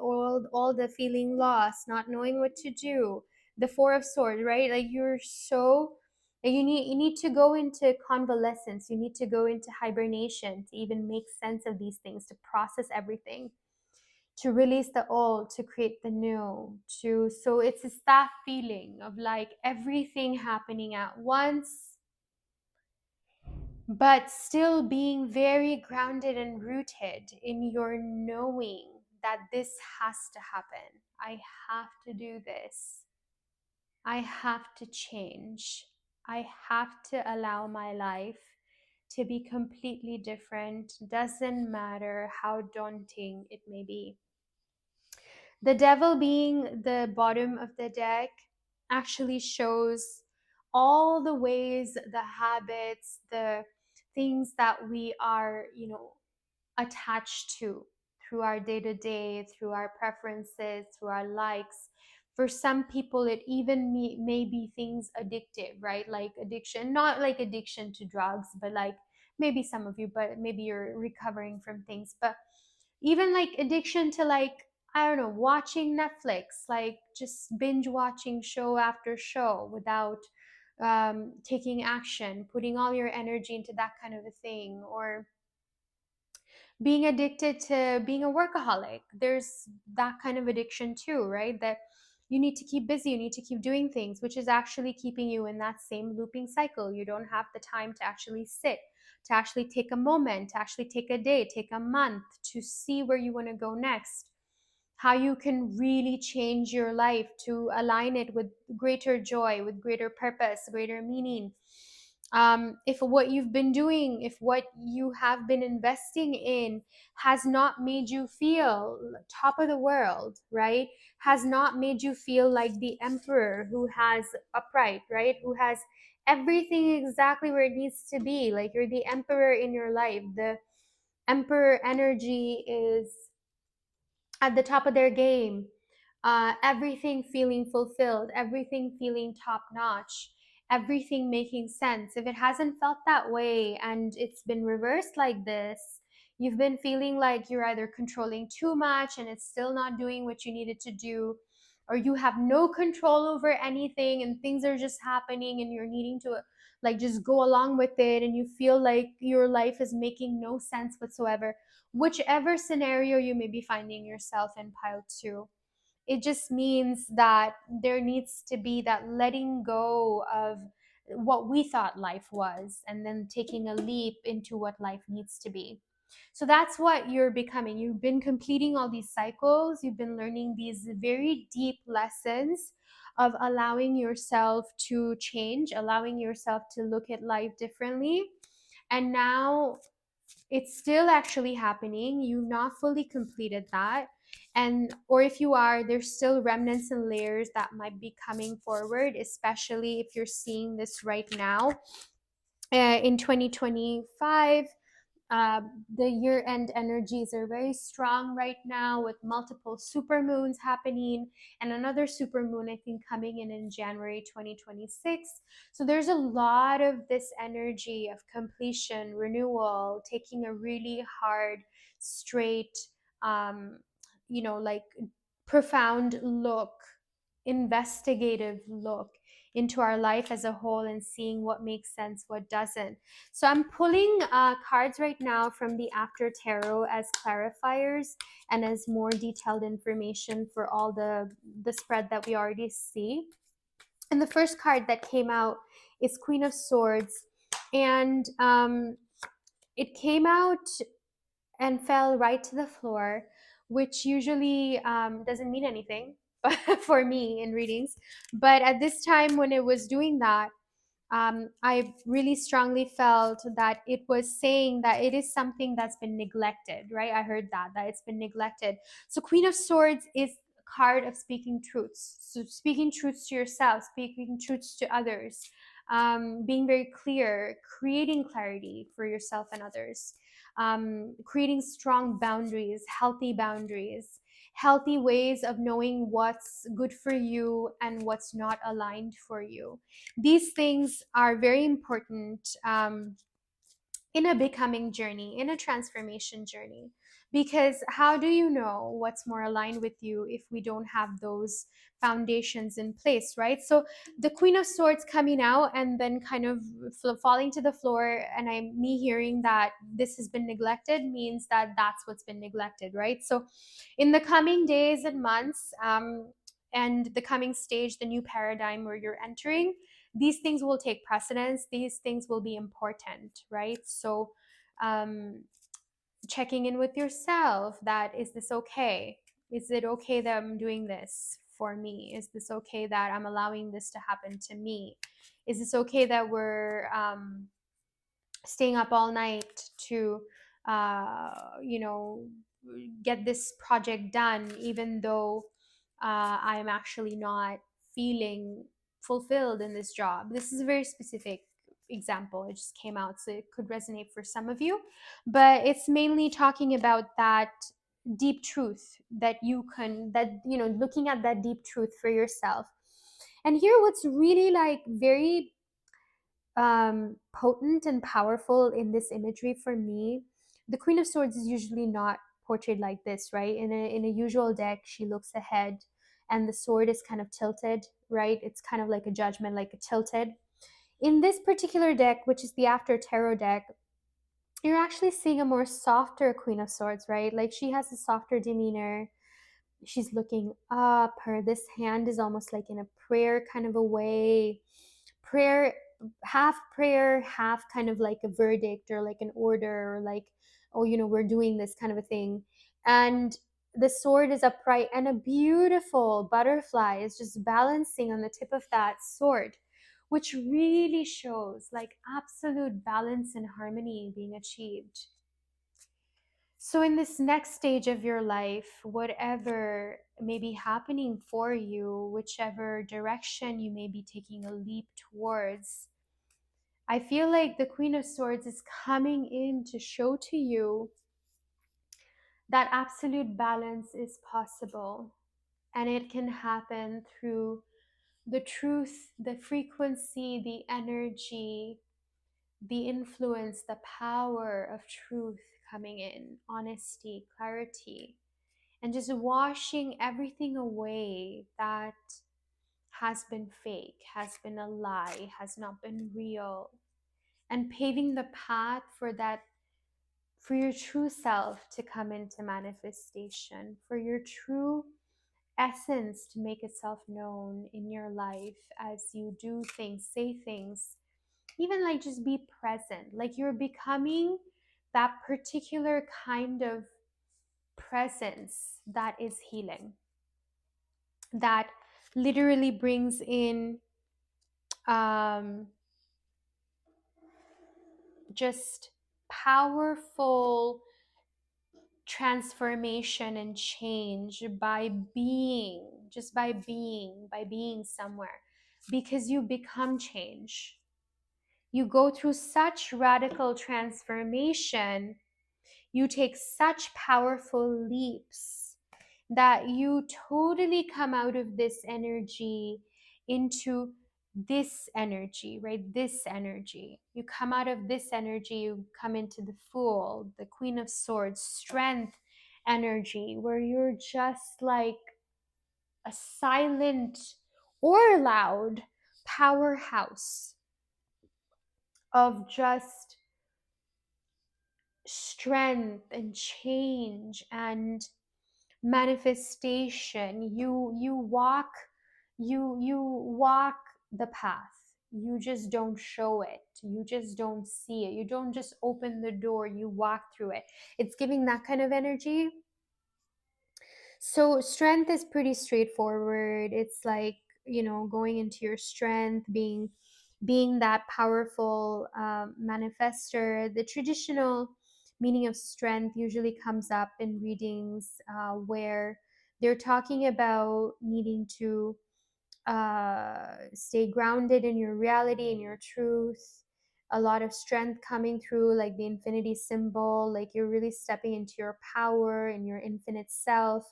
all the feeling lost, not knowing what to do, the Four of Swords, right? Like you're so, you need to go into convalescence. You need to go into hibernation to even make sense of these things, to process everything, to release the old, to create the new. To So it's that feeling of like everything happening at once, but still being very grounded and rooted in your knowing that this has to happen. I have to do this. I have to change. I have to allow my life to be completely different. Doesn't matter how daunting it may be. The devil, being the bottom of the deck, actually shows all the ways, the habits, the things that we are, attached to through our day to day, through our preferences, through our likes. For some people, it even may be things addictive, right? Like addiction, not like addiction to drugs, but like maybe some of you, but maybe you're recovering from things. But even like addiction to, like, I don't know, watching Netflix, like just binge watching show after show without taking action, putting all your energy into that kind of a thing, or being addicted to being a workaholic. There's that kind of addiction too, right? That you need to keep busy, you need to keep doing things, which is actually keeping you in that same looping cycle. You don't have the time to actually sit, to actually take a moment, to actually take a day, take a month to see where you want to go next, how you can really change your life to align it with greater joy, with greater purpose, greater meaning. If what you've been doing, if what you have been investing in has not made you feel top of the world, right? Has not made you feel like the emperor who has upright, right? Who has everything exactly where it needs to be. Like you're the emperor in your life. The emperor energy is at the top of their game, everything feeling fulfilled, everything feeling top notch, everything making sense. If it hasn't felt that way and it's been reversed like this, you've been feeling like you're either controlling too much and it's still not doing what you needed to do, or you have no control over anything and things are just happening and you're needing to like just go along with it and you feel like your life is making no sense whatsoever, whichever scenario you may be finding yourself in pile 2, it just means that there needs to be that letting go of what we thought life was and then taking a leap into what life needs to be. So that's what you're becoming. You've been completing all these cycles, you've been learning these very deep lessons of allowing yourself to change, allowing yourself to look at life differently. And now it's still actually happening. You've not fully completed that. And or if you are, there's still remnants and layers that might be coming forward, especially if you're seeing this right now in 2025. The year end energies are very strong right now with multiple super moons happening and another super moon, I think, coming in January 2026. So there's a lot of this energy of completion, renewal, taking a really hard, straight, um, like profound look, investigative look into our life as a whole and seeing what makes sense, what doesn't. So I'm pulling cards right now from the After Tarot as clarifiers and as more detailed information for all the spread that we already see. And the first card that came out is Queen of Swords, and it came out and fell right to the floor, which usually doesn't mean anything for me in readings. But at this time, when it was doing that, I really strongly felt that it was saying that it is something that's been neglected, right? I heard that it's been neglected. So Queen of Swords is a card of speaking truths. So speaking truths to yourself, speaking truths to others, being very clear, creating clarity for yourself and others, creating strong boundaries, healthy ways of knowing what's good for you and what's not aligned for you. These things are very important in a becoming journey, in a transformation journey. Because how do you know what's more aligned with you if we don't have those foundations in place, right? So the Queen of Swords coming out and then kind of falling to the floor, and I'm me hearing that this has been neglected means that that's what's been neglected, right? So in the coming days and months, and the coming stage, the new paradigm where you're entering, these things will take precedence, these things will be important, right? So um, checking in with yourself, that is this okay, is it okay that I'm doing this for me, is this okay that I'm allowing this to happen to me, is this okay that we're staying up all night to uh, you know get this project done even though I'm actually not feeling fulfilled in this job. This is a very specific example, it just came out, so it could resonate for some of you, but it's mainly talking about that deep truth that you can, that looking at that deep truth for yourself. And here what's really like very potent and powerful in this imagery for me. The Queen of Swords is usually not portrayed like this, right? In a usual deck, she looks ahead, and the sword is kind of tilted, right? It's kind of like a judgment, like a tilted. In this particular deck, which is the After Tarot deck, you're actually seeing a more softer Queen of Swords, right? Like she has a softer demeanor. She's looking up. Her this hand is almost like in a prayer kind of a way, prayer, half kind of like a verdict or like an order, or like, oh, we're doing this kind of a thing. And the sword is upright and a beautiful butterfly is just balancing on the tip of that sword, which really shows like absolute balance and harmony being achieved. So, in this next stage of your life, whatever may be happening for you, whichever direction you may be taking a leap towards, I feel like the Queen of Swords is coming in to show to you that absolute balance is possible, and it can happen through the truth, the frequency, the energy, the influence, the power of truth coming in, honesty, clarity, and just washing everything away that has been fake, has been a lie, has not been real, and paving the path for that, for your true self to come into manifestation, for your true essence to make itself known in your life as you do things, say things, even like just be present. Like you're becoming that particular kind of presence that is healing, that literally brings in um, just powerful transformation and change by being, just by being somewhere, because you become change. You go through such radical transformation, you take such powerful leaps that you totally come out of this energy into this energy, right? This energy. You come out of this energy, you come into the Fool, the Queen of Swords, strength energy, where you're just like a silent or loud powerhouse of just strength and change and manifestation. You walk the path. You just don't show it, you just don't see it, you don't just open the door, you walk through it. It's giving that kind of energy. So strength is pretty straightforward. It's like, going into your strength, being that powerful manifester. The traditional meaning of strength usually comes up in readings where they're talking about needing to stay grounded in your reality, in your truth. A lot of strength coming through, like the infinity symbol, like you're really stepping into your power and your infinite self.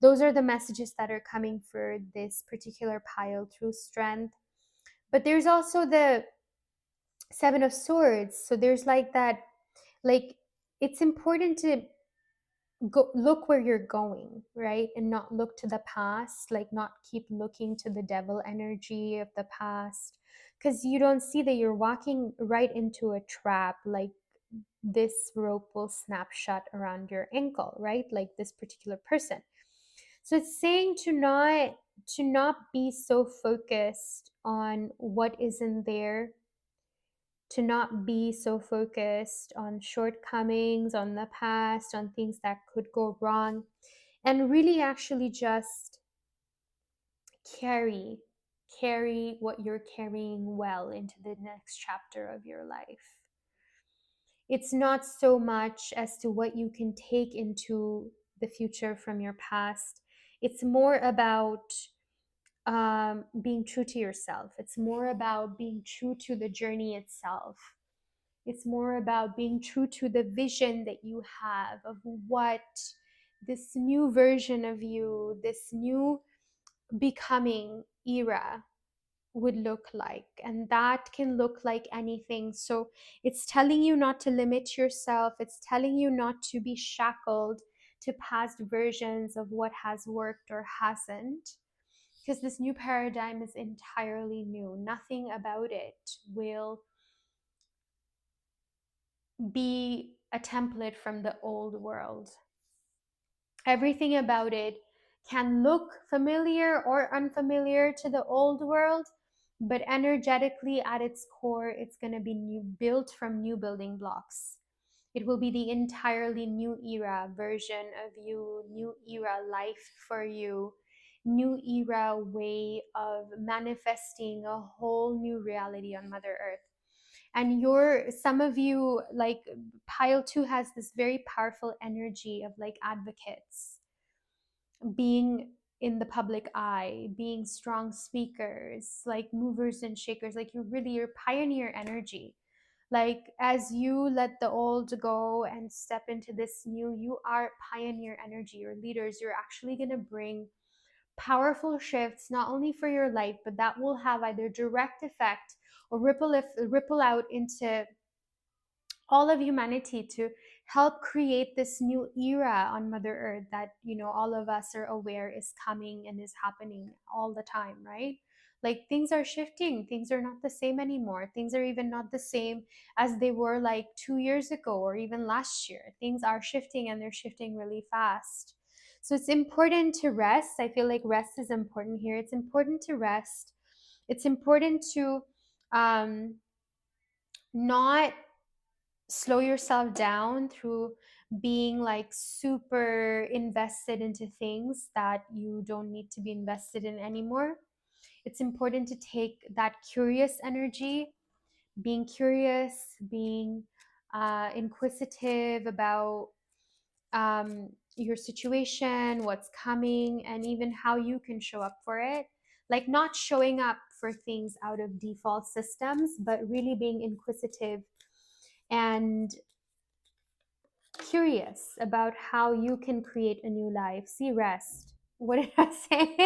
Those are the messages that are coming for this particular pile through strength. But there's also the Seven of Swords. So there's like that, like it's important to go look where you're going, right? And not look to the past, like not keep looking to the devil energy of the past, because you don't see that you're walking right into a trap. Like this rope will snap shut around your ankle, right? Like this particular person. So it's saying to not be so focused on what isn't there, to not be so focused on shortcomings, on the past, on things that could go wrong, and really actually just carry carry what you're carrying well into the next chapter of your life. It's not so much as to what you can take into the future from your past. It's more about being true to yourself. It's more about being true to the journey itself. It's more about being true to the vision that you have of what this new version of you, this new becoming era would look like. And that can look like anything. So it's telling you not to limit yourself, it's telling you not to be shackled to past versions of what has worked or hasn't. Because this new paradigm is entirely new. Nothing about it will be a template from the old world. Everything about it can look familiar or unfamiliar to the old world, but energetically at its core, it's going to be new, built from new building blocks. It will be the entirely new era version of you, new era life for you, new era way of manifesting a whole new reality on Mother Earth. And some of you, like pile 2 has this very powerful energy of like advocates, being in the public eye, being strong speakers, like movers and shakers. Like you're really your pioneer energy. Like as you let the old go and step into this new, you are pioneer energy. You're leaders. You're actually going to bring powerful shifts not only for your life, but that will have either direct effect or ripple out into all of humanity, to help create this new era on Mother Earth that, all of us are aware is coming and is happening all the time, right? Like things are shifting, things are not the same anymore. Things are even not the same as they were like 2 years ago or even last year. Things are shifting and they're shifting really fast. So it's important to rest. I feel like rest is important here. It's important to rest. It's important to um, not slow yourself down through being like super invested into things that you don't need to be invested in anymore. It's important to take that curious energy, being curious, being inquisitive about your situation, what's coming, and even how you can show up for it. Like not showing up for things out of default systems, but really being inquisitive and curious about how you can create a new life. See, rest. What did I say?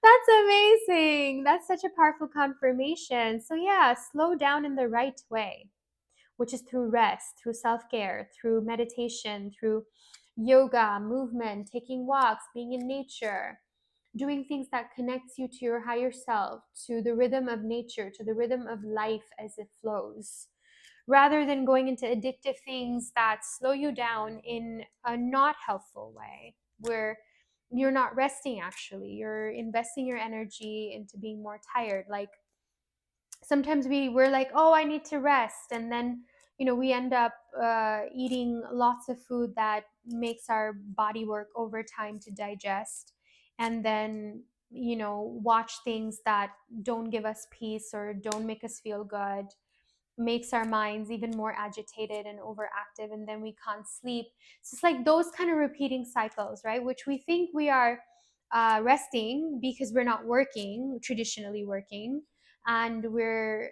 That's amazing. That's such a powerful confirmation. So, yeah, slow down in the right way, which is through rest, through self care, through meditation, through yoga, movement, taking walks, being in nature, doing things that connects you to your higher self, to the rhythm of nature, to the rhythm of life as it flows, rather than going into addictive things that slow you down in a not helpful way, where you're not resting. Actually, you're investing your energy into being more tired. Like sometimes we're like, oh, I need to rest, and then we end up eating lots of food that makes our body work overtime to digest, and then watch things that don't give us peace or don't make us feel good, makes our minds even more agitated and overactive, and then we can't sleep. So it's like those kind of repeating cycles, right? Which we think we are resting because we're not working, traditionally working, and we're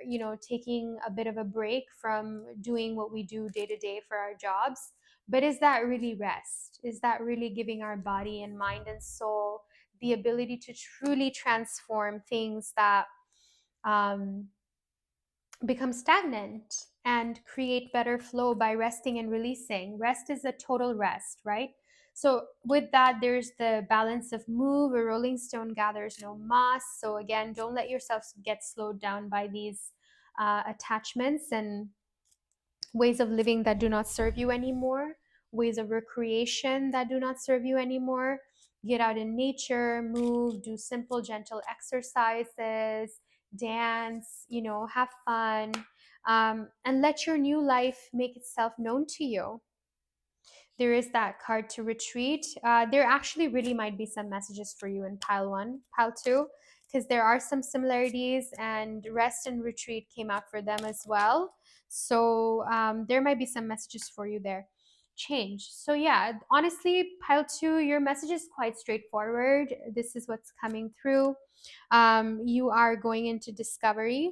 taking a bit of a break from doing what we do day to day for our jobs. But is that really rest? Is that really giving our body and mind and soul the ability to truly transform things that um, become stagnant and create better flow by resting and releasing? Rest is a total rest, right? So with that, there's the balance of move. A rolling stone gathers no moss. So again, don't let yourself get slowed down by these attachments and ways of living that do not serve you anymore, ways of recreation that do not serve you anymore. Get out in nature, move, do simple, gentle exercises, dance, have fun, and let your new life make itself known to you. There is that card to retreat. There actually really might be some messages for you in pile one, pile two, because there are some similarities, and rest and retreat came out for them as well. So there might be some messages for you there. Change. So, yeah, honestly, pile two, your message is quite straightforward. This is what's coming through. You are going into discovery,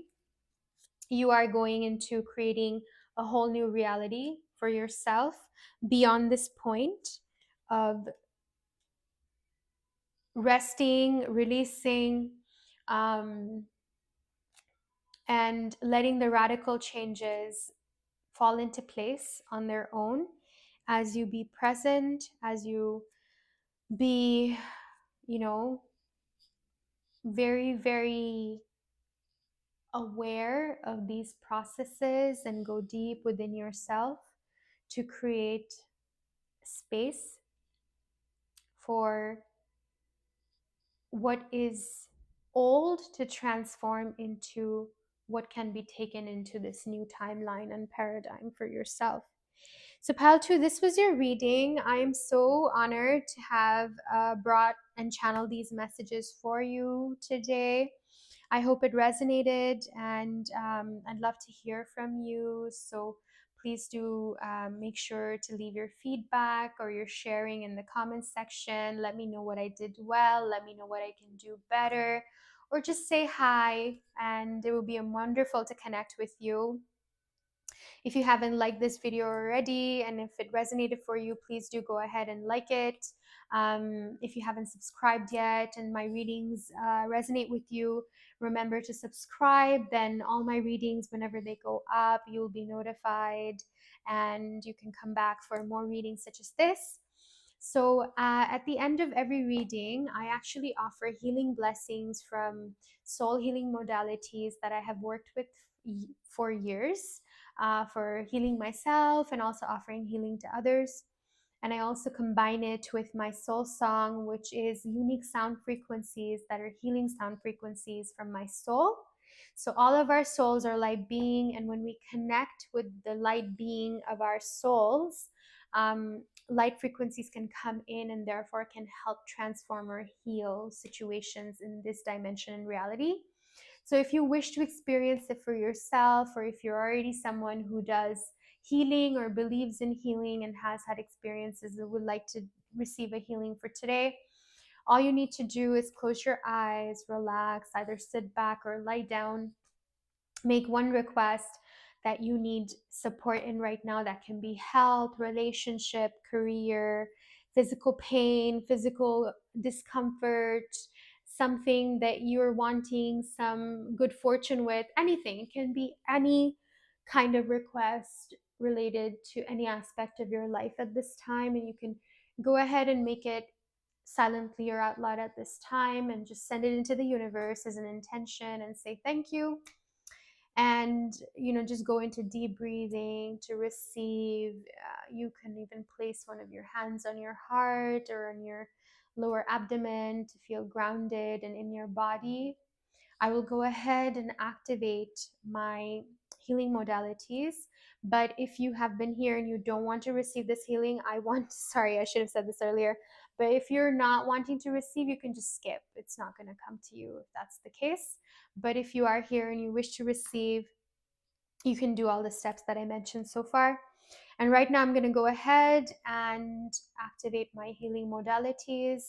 you are going into creating a whole new reality for yourself beyond this point of resting, releasing, um, and letting the radical changes fall into place on their own as you be present, as you be, you know, very, very aware of these processes and go deep within yourself to create space for what is old to transform into what can be taken into this new timeline and paradigm for yourself. So, Pal 2, this was your reading. I am so honored to have brought and channeled these messages for you today. I hope it resonated, and I'd love to hear from you. So please do make sure to leave your feedback or your sharing in the comments section. Let me know what I did well. Let me know what I can do better, or just say hi, and it will be wonderful to connect with you. If you haven't liked this video already, and if it resonated for you, please do go ahead and like it. If you haven't subscribed yet and my readings resonate with you, remember to subscribe. Then all my readings, whenever they go up, you'll be notified, and you can come back for more readings such as this. So, at the end of every reading, I actually offer healing blessings from soul healing modalities that I have worked with for years, for healing myself and also offering healing to others. And I also combine it with my soul song, which is unique sound frequencies that are healing sound frequencies from my soul. So all of our souls are light being, and when we connect with the light being of our souls, light frequencies can come in and therefore can help transform or heal situations in this dimension and reality. So if you wish to experience it for yourself, or if you're already someone who does healing or believes in healing and has had experiences and would like to receive a healing for today, all you need to do is close your eyes, relax, either sit back or lie down, make one request that you need support in right now. That can be health, relationship, career, physical pain, physical discomfort, something that you're wanting some good fortune with, anything. It can be any kind of request related to any aspect of your life at this time, and you can go ahead and make it silently or out loud at this time and just send it into the universe as an intention and say thank you. And just go into deep breathing to receive. You can even place one of your hands on your heart or on your lower abdomen to feel grounded and in your body. I will go ahead and activate my healing modalities. But if you have been here and you don't want to receive this healing, sorry, I should have said this earlier. But if you're not wanting to receive, you can just skip. It's not going to come to you if that's the case. But if you are here and you wish to receive, you can do all the steps that I mentioned so far. And right now, I'm going to go ahead and activate my healing modalities.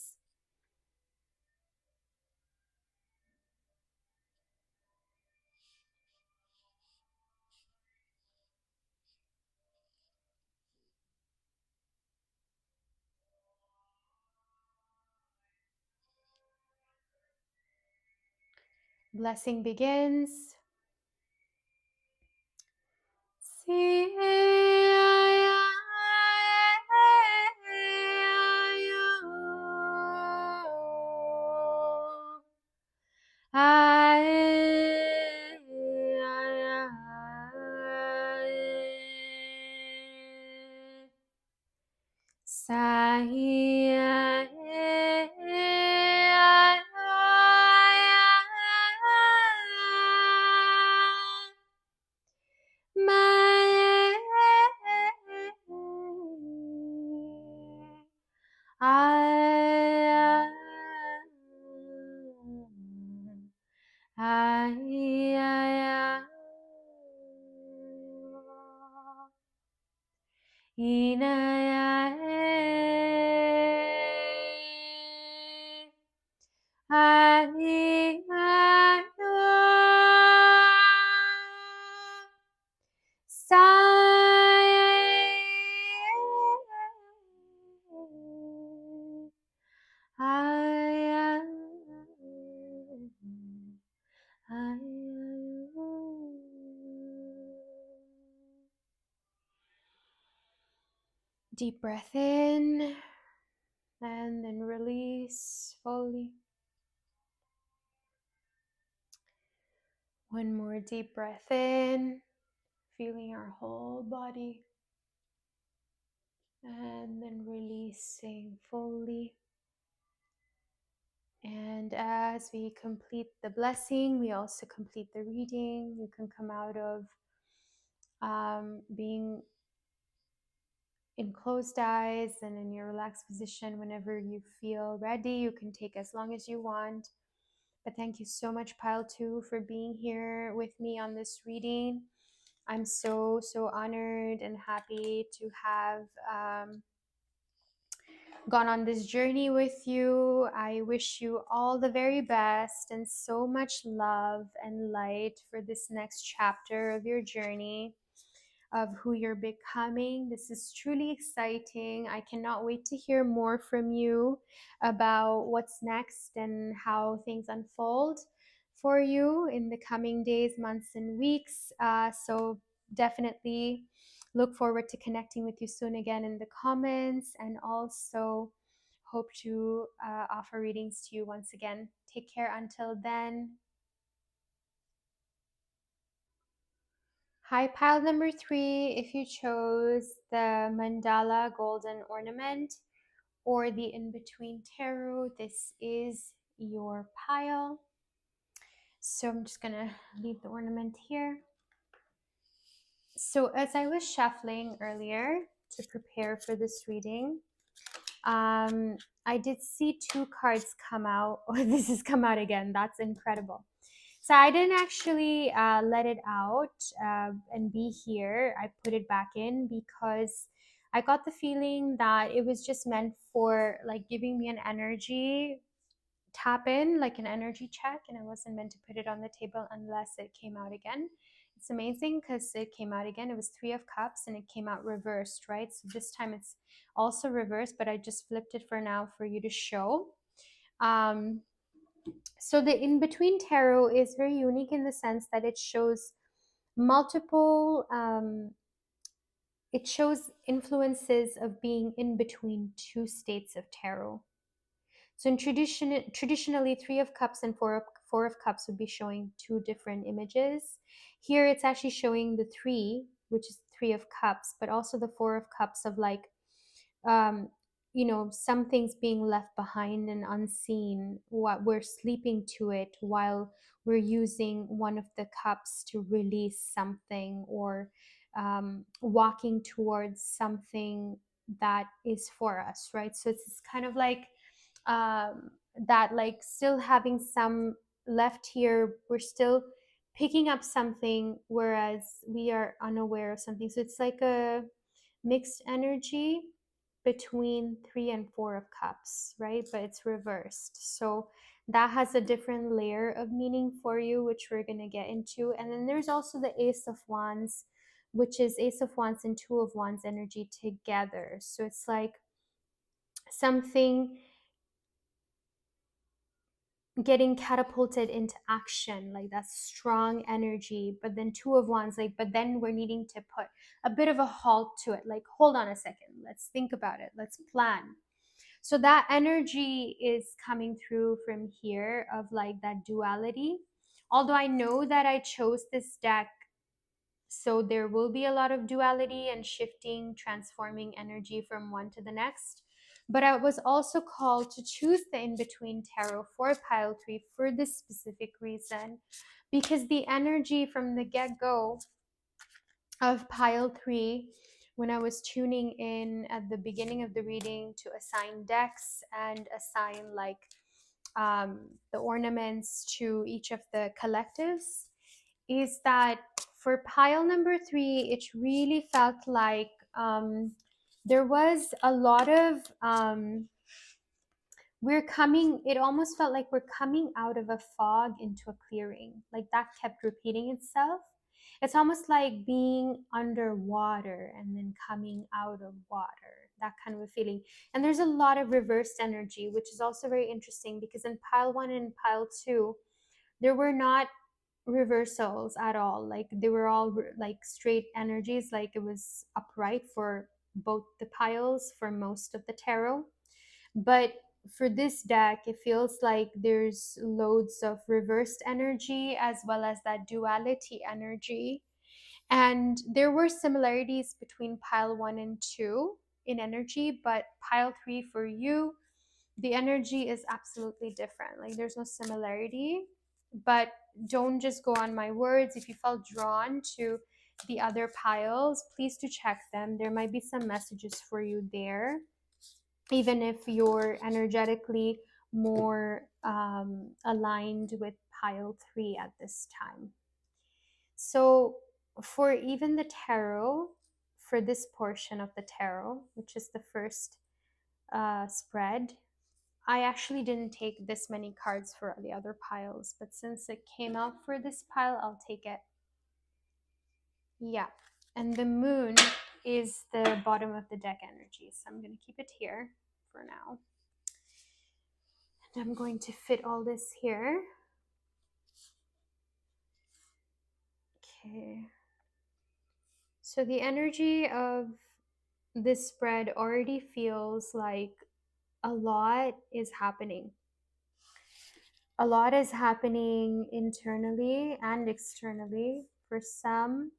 Blessing begins. See, Deep breath in and then release fully. One more deep breath in, feeling our whole body, and then releasing fully. And as we complete the blessing, we also complete the reading. You can come out of being in closed eyes and in your relaxed position whenever you feel ready. You can take as long as you want. But thank you so much, Pile 2, for being here with me on this reading. I'm so, so honored and happy to have gone on this journey with you. I wish you all the very best and so much love and light for this next chapter of your journey. of who you're becoming. This is truly exciting. I cannot wait to hear more from you about what's next and how things unfold for you in the coming days, months, and weeks. So definitely look forward to connecting with you soon again in the comments, and also hope to offer readings to you once again. Take care until then. Hi, pile number 3. If you chose the Mandala Golden Ornament or the In Between Tarot, this is your pile. So I'm just going to leave the ornament here. So as I was shuffling earlier to prepare for this reading, I did see two cards come out. Oh, this has come out again. That's incredible. So I didn't actually let it out and be here. I put it back in because I got the feeling that it was just meant for like giving me an energy tap in, like an energy check, and I wasn't meant to put it on the table unless it came out again. It's amazing because it came out again. It was 3 of Cups and it came out reversed, right? So this time it's also reversed, but I just flipped it for now for you to show. Um, so the In Between Tarot is very unique in the sense that it shows multiple, it shows influences of being in between two states of tarot. So in traditionally, 3 of Cups and four of Cups would be showing two different images. Here it's actually showing the 3, which is 3 of Cups, but also the 4 of Cups of like, um, some things being left behind and unseen. What we're sleeping to it while we're using one of the cups to release something, or walking towards something that is for us, right? So it's kind of like um, that, like still having some left here. We're still picking up something, whereas we are unaware of something. So it's like a mixed energy between 3 and 4 of Cups, right? But it's reversed. So that has a different layer of meaning for you, which we're going to get into. And then there's also the Ace of Wands, which is Ace of Wands and 2 of Wands energy together. So it's like something getting catapulted into action, like that strong energy. But then 2 of Wands, like, but then we're needing to put a bit of a halt to it, like, hold on a second, let's think about it, let's plan. So that energy is coming through from here, of like that duality. Although I know that I chose this deck, so there will be a lot of duality and shifting, transforming energy from one to the next. But I was also called to choose the In Between Tarot for pile 3 for this specific reason, because the energy from the get go of pile 3, when I was tuning in at the beginning of the reading to assign decks and assign like the ornaments to each of the collectives, is that for pile number 3, it really felt like there was a lot of it almost felt like we're coming out of a fog into a clearing. Like that kept repeating itself. It's almost like being underwater and then coming out of water, that kind of a feeling. And there's a lot of reversed energy, which is also very interesting because in pile 1 and pile 2, there were not reversals at all. Like they were all like straight energies, like it was upright for both the piles for most of the tarot. But for this deck, it feels like there's loads of reversed energy as well as that duality energy. And there were similarities between pile 1 and 2 in energy, but pile 3 for you, the energy is absolutely different. Like there's no similarity. But don't just go on my words. If you felt drawn to the other piles, please do check them. There might be some messages for you there, even if you're energetically more aligned with pile 3 at this time. So for even the tarot, for this portion of the tarot, which is the first spread, I actually didn't take this many cards for the other piles, but since it came out for this pile, I'll take it. Yeah. And the moon is the bottom of the deck energy. So I'm going to keep it here for now. And I'm going to fit all this here. Okay. So the energy of this spread already feels like a lot is happening. A lot is happening internally and externally. For some,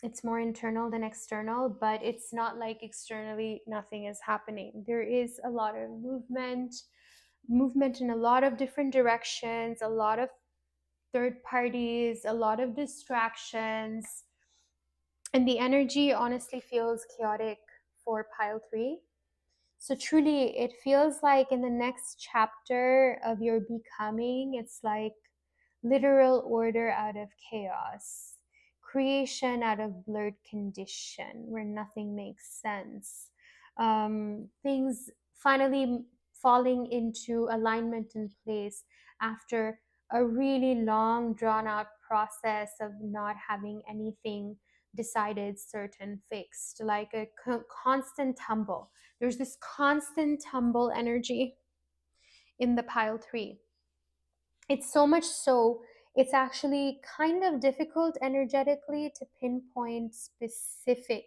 it's more internal than external, but it's not like externally nothing is happening. There is a lot of movement in a lot of different directions, a lot of third parties, a lot of distractions. And the energy honestly feels chaotic for pile 3. So truly, it feels like in the next chapter of your becoming, it's like literal order out of chaos, creation out of blurred condition where nothing makes sense, things finally falling into alignment and place after a really long, drawn out process of not having anything decided, certain, fixed, like a constant tumble. There's this constant tumble energy in the pile 3. It's so much so, it's actually kind of difficult energetically to pinpoint specific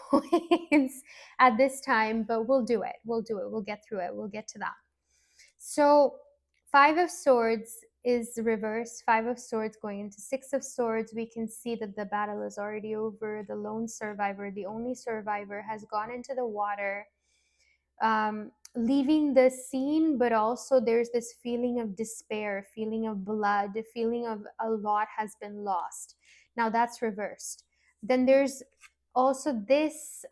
points at this time, but we'll do it. We'll do it. We'll get through it. We'll get to that. So, Five of Swords is reversed. Five of Swords going into Six of Swords. We can see that the battle is already over. The lone survivor, the only survivor, has gone into the water, leaving the scene, but also there's this feeling of despair, feeling of blood, feeling of a lot has been lost. Now that's reversed. Then there's also this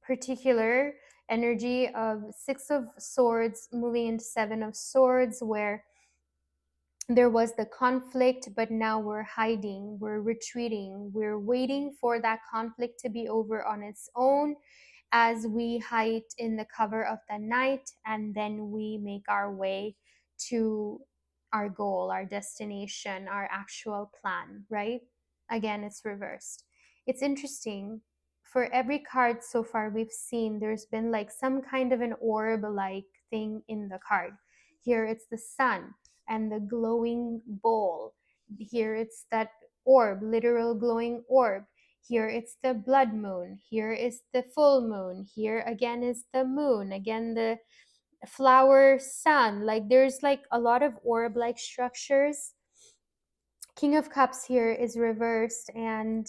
particular energy of Six of Swords moving into Seven of Swords, where there was the conflict, but now we're hiding, we're retreating, we're waiting for that conflict to be over on its own as we hide in the cover of the night, and then we make our way to our goal, our destination, our actual plan, right? Again, it's reversed. It's interesting. For every card so far we've seen, there's been like some kind of an orb like thing in the card. Here it's the sun and the glowing bowl. Here it's that orb, literal glowing orb. Here it's the blood moon. Here is the full moon. Here again is the moon. Again, the flower sun. Like there's like a lot of orb like structures. King of Cups here is reversed, and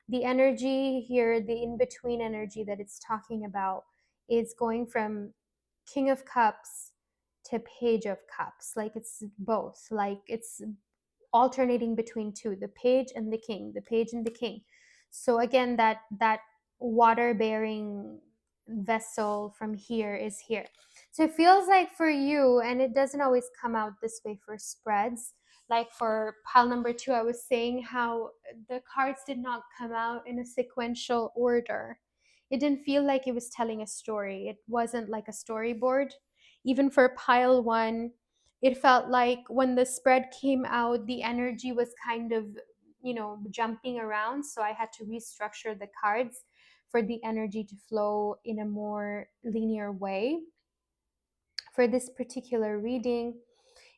the energy here, the in between energy that it's talking about, is going from King of Cups to Page of Cups. Like it's both. Like it's alternating between two, the page and the king, the page and the king. So again, that water bearing vessel from here is here. So it feels like for you, and it doesn't always come out this way for spreads, like for pile number 2, I was saying how the cards did not come out in a sequential order. It didn't feel like it was telling a story. It wasn't like a storyboard. Even for pile 1, it felt like when the spread came out, the energy was kind of, jumping around. So I had to restructure the cards for the energy to flow in a more linear way. For this particular reading,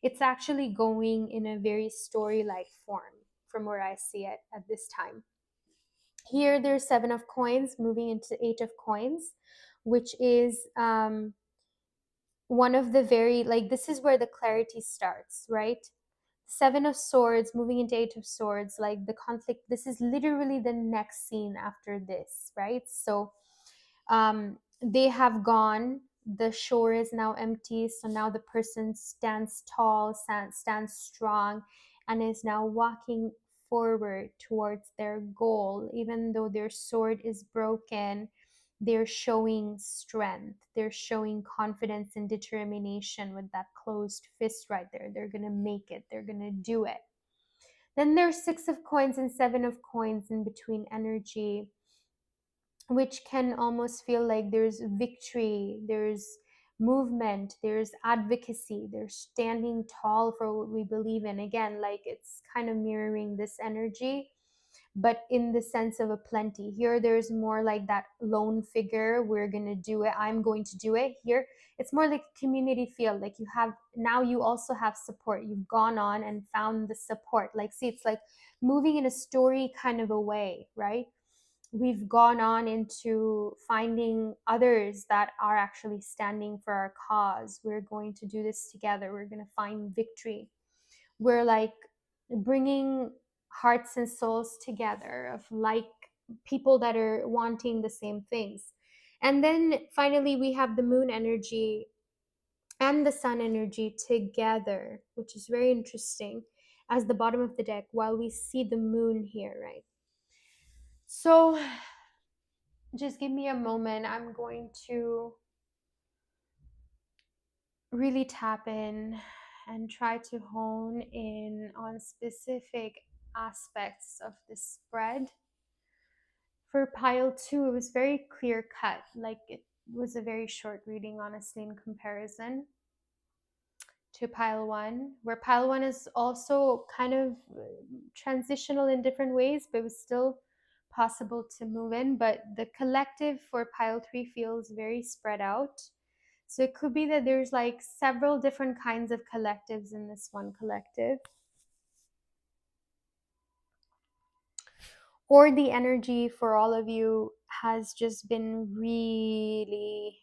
it's actually going in a very story-like form from where I see it at this time. Here, there's 7 of coins moving into 8 of coins, which is one of the very, like, this is where the clarity starts, right? 7 of Swords moving into 8 of Swords, like the conflict, this is literally the next scene after this, right? So they have gone, the shore is now empty, so now the person stands tall, stands strong, and is now walking forward towards their goal. Even though their sword is broken, they're showing strength, they're showing confidence and determination with that closed fist right there. They're gonna make it, they're gonna do it. Then there's 6 of coins and 7 of coins in between energy, which can almost feel like there's victory, there's movement, there's advocacy, there's standing tall for what we believe in. Again, like it's kind of mirroring this energy. but in the sense of a plenty. Here, there's more like that lone figure. We're going to do it. I'm going to do it. Here, it's more like a community feel. Like you have, now you also have support. You've gone on and found the support. Like, see, it's like moving in a story kind of a way, right? We've gone on into finding others that are actually standing for our cause. We're going to do this together. We're going to find victory. We're like bringing hearts and souls together of like people that are wanting the same things. And then finally, we have the moon energy and the sun energy together, which is very interesting as the bottom of the deck while we see the moon here, right? So just give me a moment. I'm going to really tap in and try to hone in on specific aspects of this spread. For pile two, it was very clear cut. Like it was a very short reading, honestly, in comparison to pile one, where pile one is also kind of transitional in different ways, but it was still possible to move in. But the collective for pile three feels very spread out. So it could be that there's like several different kinds of collectives in this one collective. Or the energy for all of you has just been really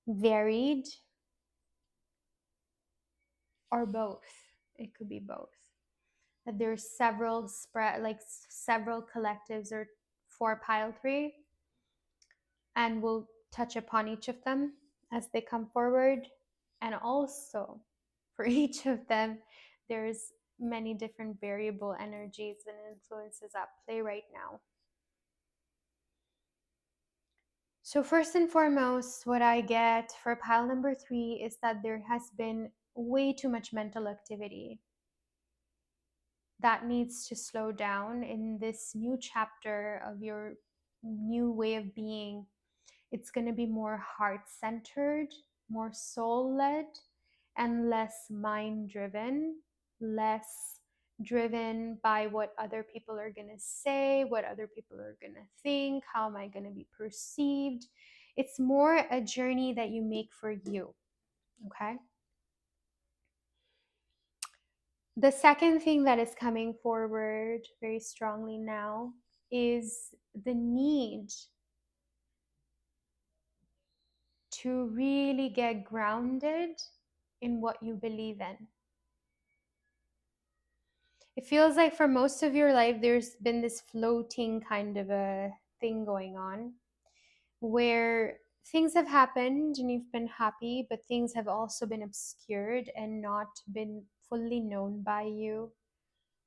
varied, or both. It could be both. That there's several spread, like several collectives or for pile three, and we'll touch upon each of them as they come forward. And also for each of them, there's many different variable energies and influences at play right now. So first and foremost, what I get for pile number three is that there has been way too much mental activity that needs to slow down in this new chapter of your new way of being. It's going to be more heart centered, more soul led, and less mind driven, less driven by what other people are going to say, what other people are going to think, how am I going to be perceived. It's more a journey that you make for you. Okay. The second thing that is coming forward very strongly now is the need to really get grounded in what you believe in. It feels like for most of your life, there's been this floating kind of a thing going on where things have happened and you've been happy, but things have also been obscured and not been fully known by you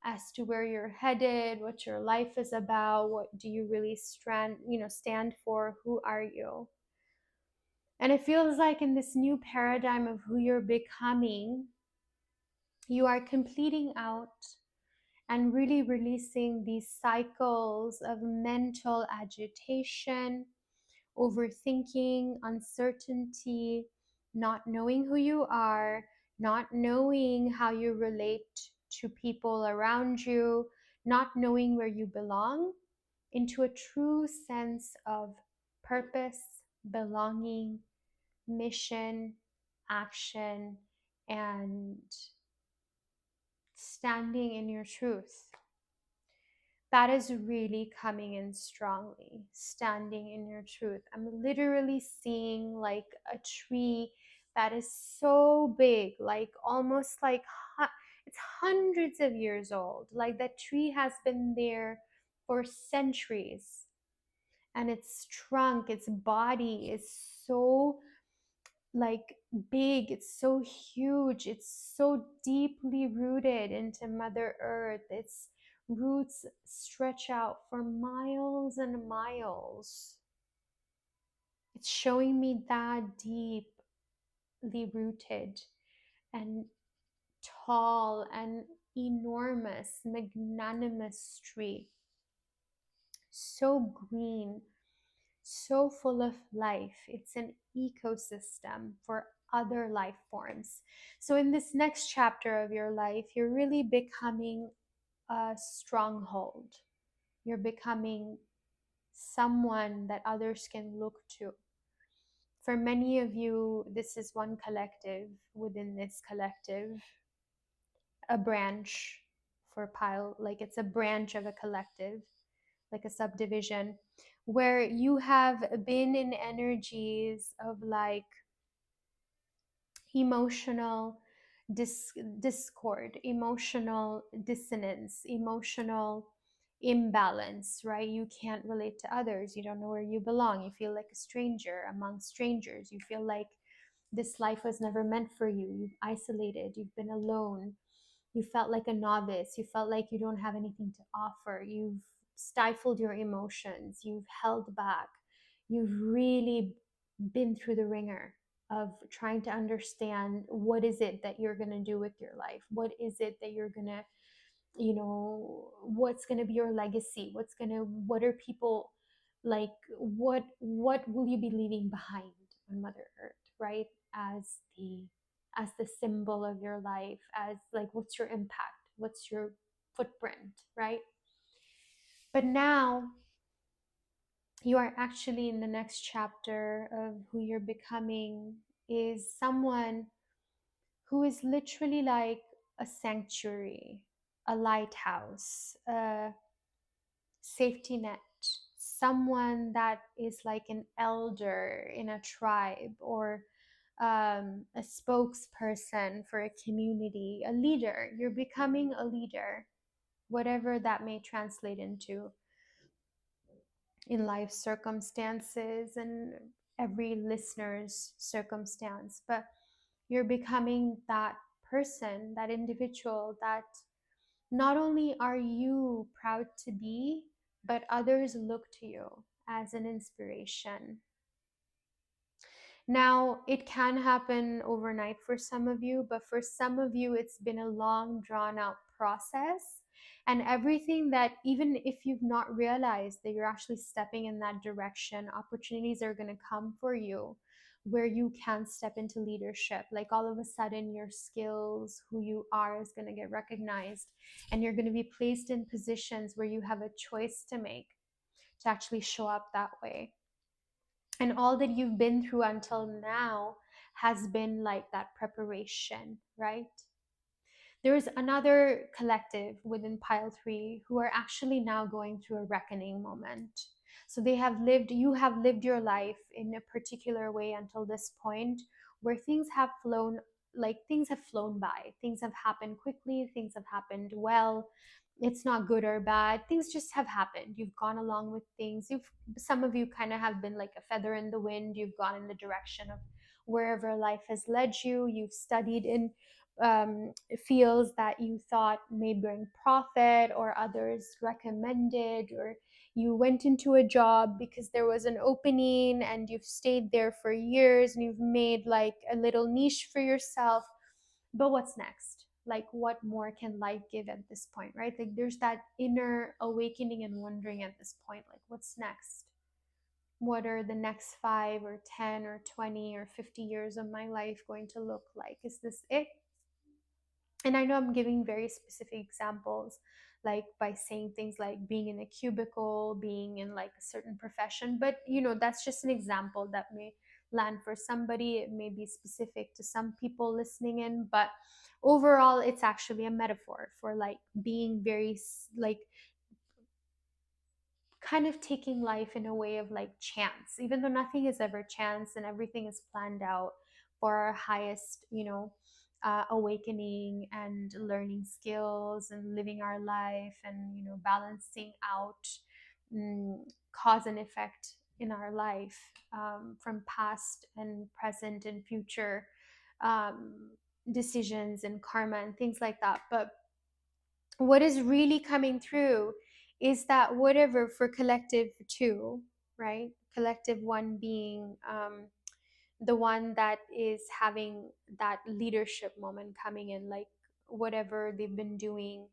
as to where you're headed, what your life is about, what do you really stand for, who are you? And it feels like in this new paradigm of who you're becoming, you are completing out and really releasing these cycles of mental agitation, overthinking, uncertainty, not knowing who you are, not knowing how you relate to people around you, not knowing where you belong, into a true sense of purpose, belonging, mission, action, and standing in your truth. That is really coming in strongly, standing in your truth. I'm literally seeing like a tree that is so big, like almost like it's hundreds of years old. Like that tree has been there for centuries, and its trunk, its body is so like big, it's so huge, it's so deeply rooted into Mother Earth. Its roots stretch out for miles and miles. It's showing me that deeply rooted and tall and enormous, magnanimous tree. So green, so full of life. It's an ecosystem for other life forms. So, in this next chapter of your life, you're really becoming a stronghold. You're becoming someone that others can look to. For many of you, this is one collective within this collective, a branch for pile, like it's a branch of a collective, like a subdivision, where you have been in energies of like emotional discord, emotional dissonance, emotional imbalance, right? You can't relate to others. You don't know where you belong. You feel like a stranger among strangers. You feel like this life was never meant for you. You've isolated, you've been alone. You felt like a novice. You felt like you don't have anything to offer. You've stifled your emotions. You've held back. You've really been through the ringer of trying to understand what is it that you're going to do with your life, what is it that you're going to, what's going to be your legacy, what are people like, what will you be leaving behind on Mother Earth, right? as the as the symbol of your life, as like what's your impact, what's your footprint, right? But now you are actually in the next chapter of who you're becoming, is someone who is literally like a sanctuary, a lighthouse, a safety net, someone that is like an elder in a tribe, or a spokesperson for a community, a leader. You're becoming a leader, whatever that may translate into in life circumstances and every listener's circumstance. But you're becoming that person, that individual that not only are you proud to be, but others look to you as an inspiration. Now, it can happen overnight for some of you, but for some of you, it's been a long, drawn out process. And everything that, even if you've not realized that you're actually stepping in that direction, opportunities are going to come for you where you can step into leadership. Like all of a sudden, your skills, who you are, is going to get recognized. And you're going to be placed in positions where you have a choice to make to actually show up that way. And all that you've been through until now has been like that preparation, right? There's another collective within pile 3 who are actually now going through a reckoning moment. So you have lived your life in a particular way until this point, where things have flown by, things have happened quickly, things have happened well. It's not good or bad, things just have happened. You've gone along with things. Some of you kind of have been like a feather in the wind. You've gone in the direction of wherever life has led you. You've studied in fields that you thought may bring profit, or others recommended, or you went into a job because there was an opening and you've stayed there for years and you've made like a little niche for yourself. But what's next? Like, what more can life give at this point, right? Like, there's that inner awakening and wondering at this point, like, what's next? What are the next 5 or 10 or 20 or 50 years of my life going to look like? Is this it? And I know I'm giving very specific examples, like by saying things like being in a cubicle, being in like a certain profession, but that's just an example that may land for somebody. It may be specific to some people listening in, but overall it's actually a metaphor for like being very like kind of taking life in a way of like chance, even though nothing is ever chance and everything is planned out for our highest, awakening and learning skills and living our life, and balancing out cause and effect in our life, from past and present and future um, decisions and karma and things like that. But what is really coming through is that whatever for collective 2, right? Collective 1 being the one that is having that leadership moment coming in, like whatever they've been doing.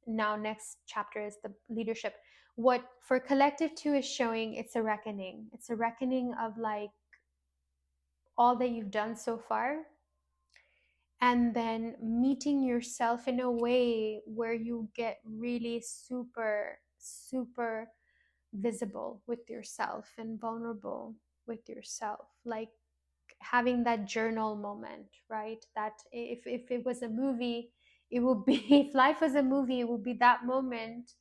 Now, next chapter is the leadership. What for collective 2 is showing, it's a reckoning. It's a reckoning of like all that you've done so far, and then meeting yourself in a way where you get really super visible with yourself and vulnerable with yourself, like having that journal moment, right? That if it was a movie, it would be if life was a movie, it would be that moment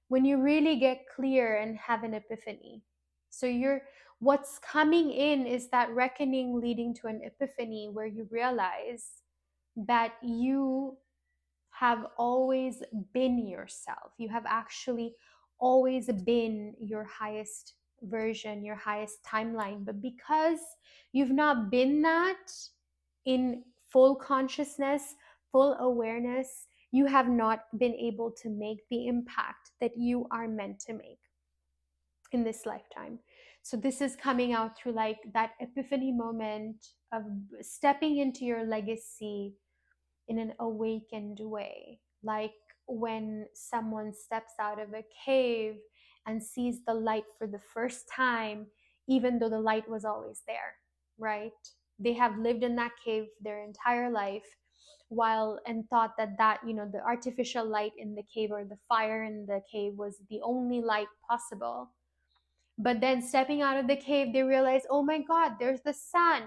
when you really get clear and have an epiphany. So you're what's coming in is that reckoning leading to an epiphany where you realize that you have always been yourself. You have actually always been your highest version, your highest timeline. But because you've not been that in full consciousness, full awareness, you have not been able to make the impact that you are meant to make in this lifetime. So this is coming out through like that epiphany moment of stepping into your legacy in an awakened way, like when someone steps out of a cave and sees the light for the first time, even though the light was always there, right? They have lived in that cave their entire life, while and thought that the artificial light in the cave or the fire in the cave was the only light possible. But then stepping out of the cave, they realize, oh my god, there's the sun.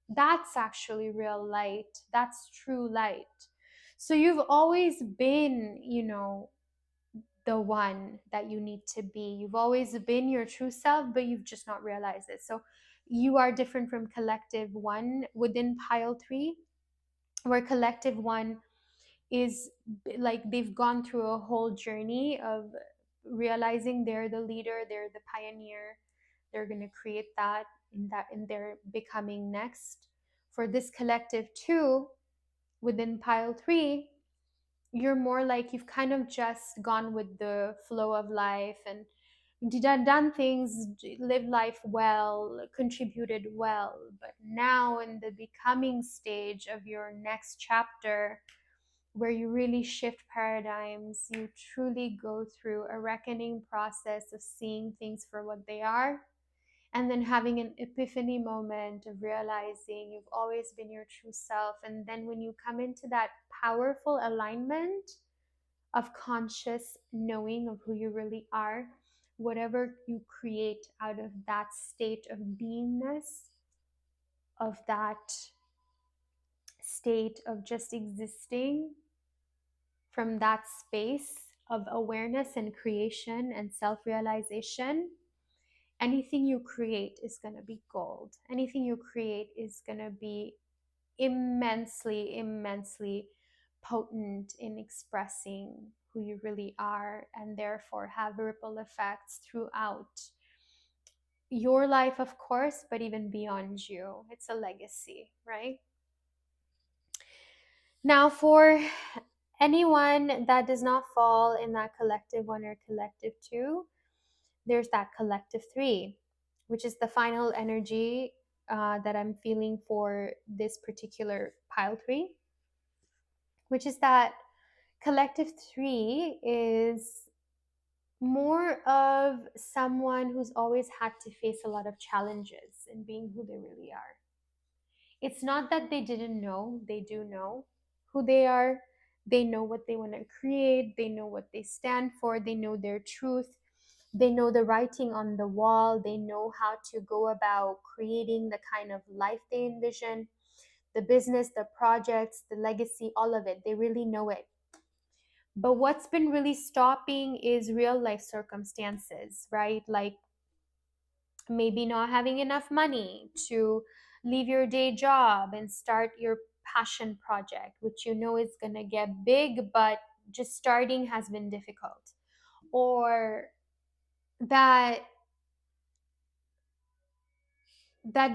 That's actually real light. That's true light. So you've always been, the one that you need to be. You've always been your true self, but you've just not realized it. So you are different from collective one within pile three, where collective one is like they've gone through a whole journey of realizing they're the leader, they're the pioneer, they're going to create that in their becoming next. For this collective two within pile three, you're more like you've kind of just gone with the flow of life and done things, lived life well, contributed well. But now in the becoming stage of your next chapter, where you really shift paradigms, you truly go through a reckoning process of seeing things for what they are, and then having an epiphany moment of realizing you've always been your true self. And then when you come into that powerful alignment of conscious knowing of who you really are, whatever you create out of that state of beingness, of that state of just existing, from that space of awareness and creation and self realization, anything you create is going to be gold. Anything you create is going to be immensely potent in expressing who you really are, and therefore have ripple effects throughout your life, of course, but even beyond you. It's a legacy, right? Now, for anyone that does not fall in that collective one or collective two, there's that collective three, which is the final energy that I'm feeling for this particular pile three, which is that collective three is more of someone who's always had to face a lot of challenges in being who they really are. It's not that they didn't know, they do know who they are. They know what they want to create, they know what they stand for, they know their truth, they know the writing on the wall, they know how to go about creating the kind of life they envision, the business, the projects, the legacy, all of it. They really know it. But what's been really stopping is real life circumstances, right? Like maybe not having enough money to leave your day job and start your passion project, which you know is going to get big, but just starting has been difficult. Or that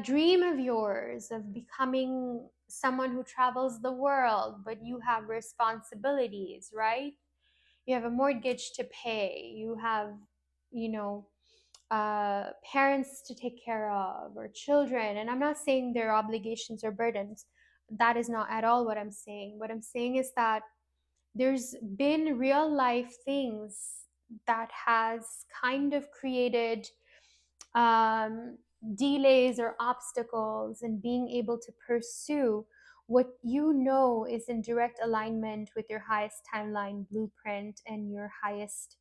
dream of yours of becoming someone who travels the world, but you have responsibilities, right? You have a mortgage to pay, you have, you know, parents to take care of, or children. And I'm not saying their obligations or burdens. That is not at all what I'm saying. What I'm saying is that there's been real life things that has kind of created um, delays or obstacles in being able to pursue what you know is in direct alignment with your highest timeline blueprint and your highest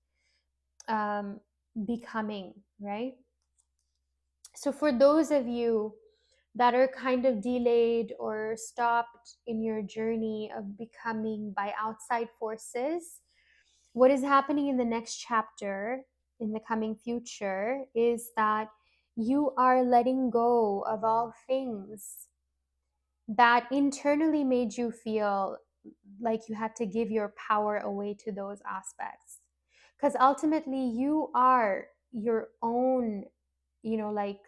um, becoming, right? So, for those of you that are kind of delayed or stopped in your journey of becoming by outside forces, what is happening in the next chapter, in the coming future, is that you are letting go of all things that internally made you feel like you had to give your power away to those aspects. Because ultimately, you are your own, like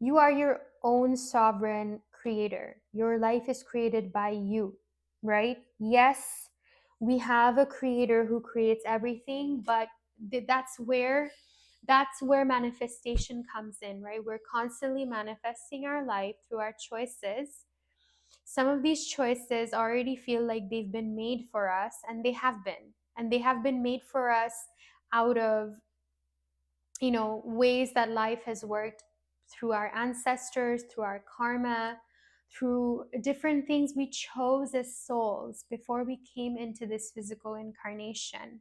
you are your own sovereign creator. Your life is created by you, right? Yes, we have a creator who creates everything, but that's where manifestation comes in, right? We're constantly manifesting our life through our choices. Some of these choices already feel like they've been made for us, and they have been. And they have been made for us out of ways that life has worked through our ancestors, through our karma, through different things we chose as souls before we came into this physical incarnation.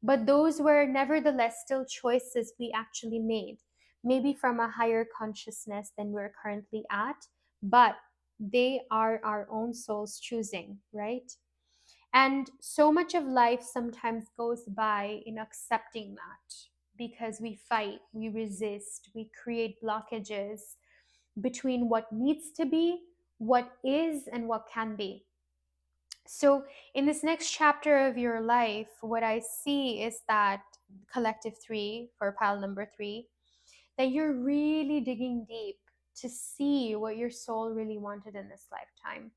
But those were nevertheless still choices we actually made, maybe from a higher consciousness than we're currently at, but they are our own souls choosing, right? And so much of life sometimes goes by in accepting that, because we fight, we resist, we create blockages between what needs to be, what is, and what can be. So, in this next chapter of your life, what I see is that collective three, for pile number three, that you're really digging deep to see what your soul really wanted in this lifetime.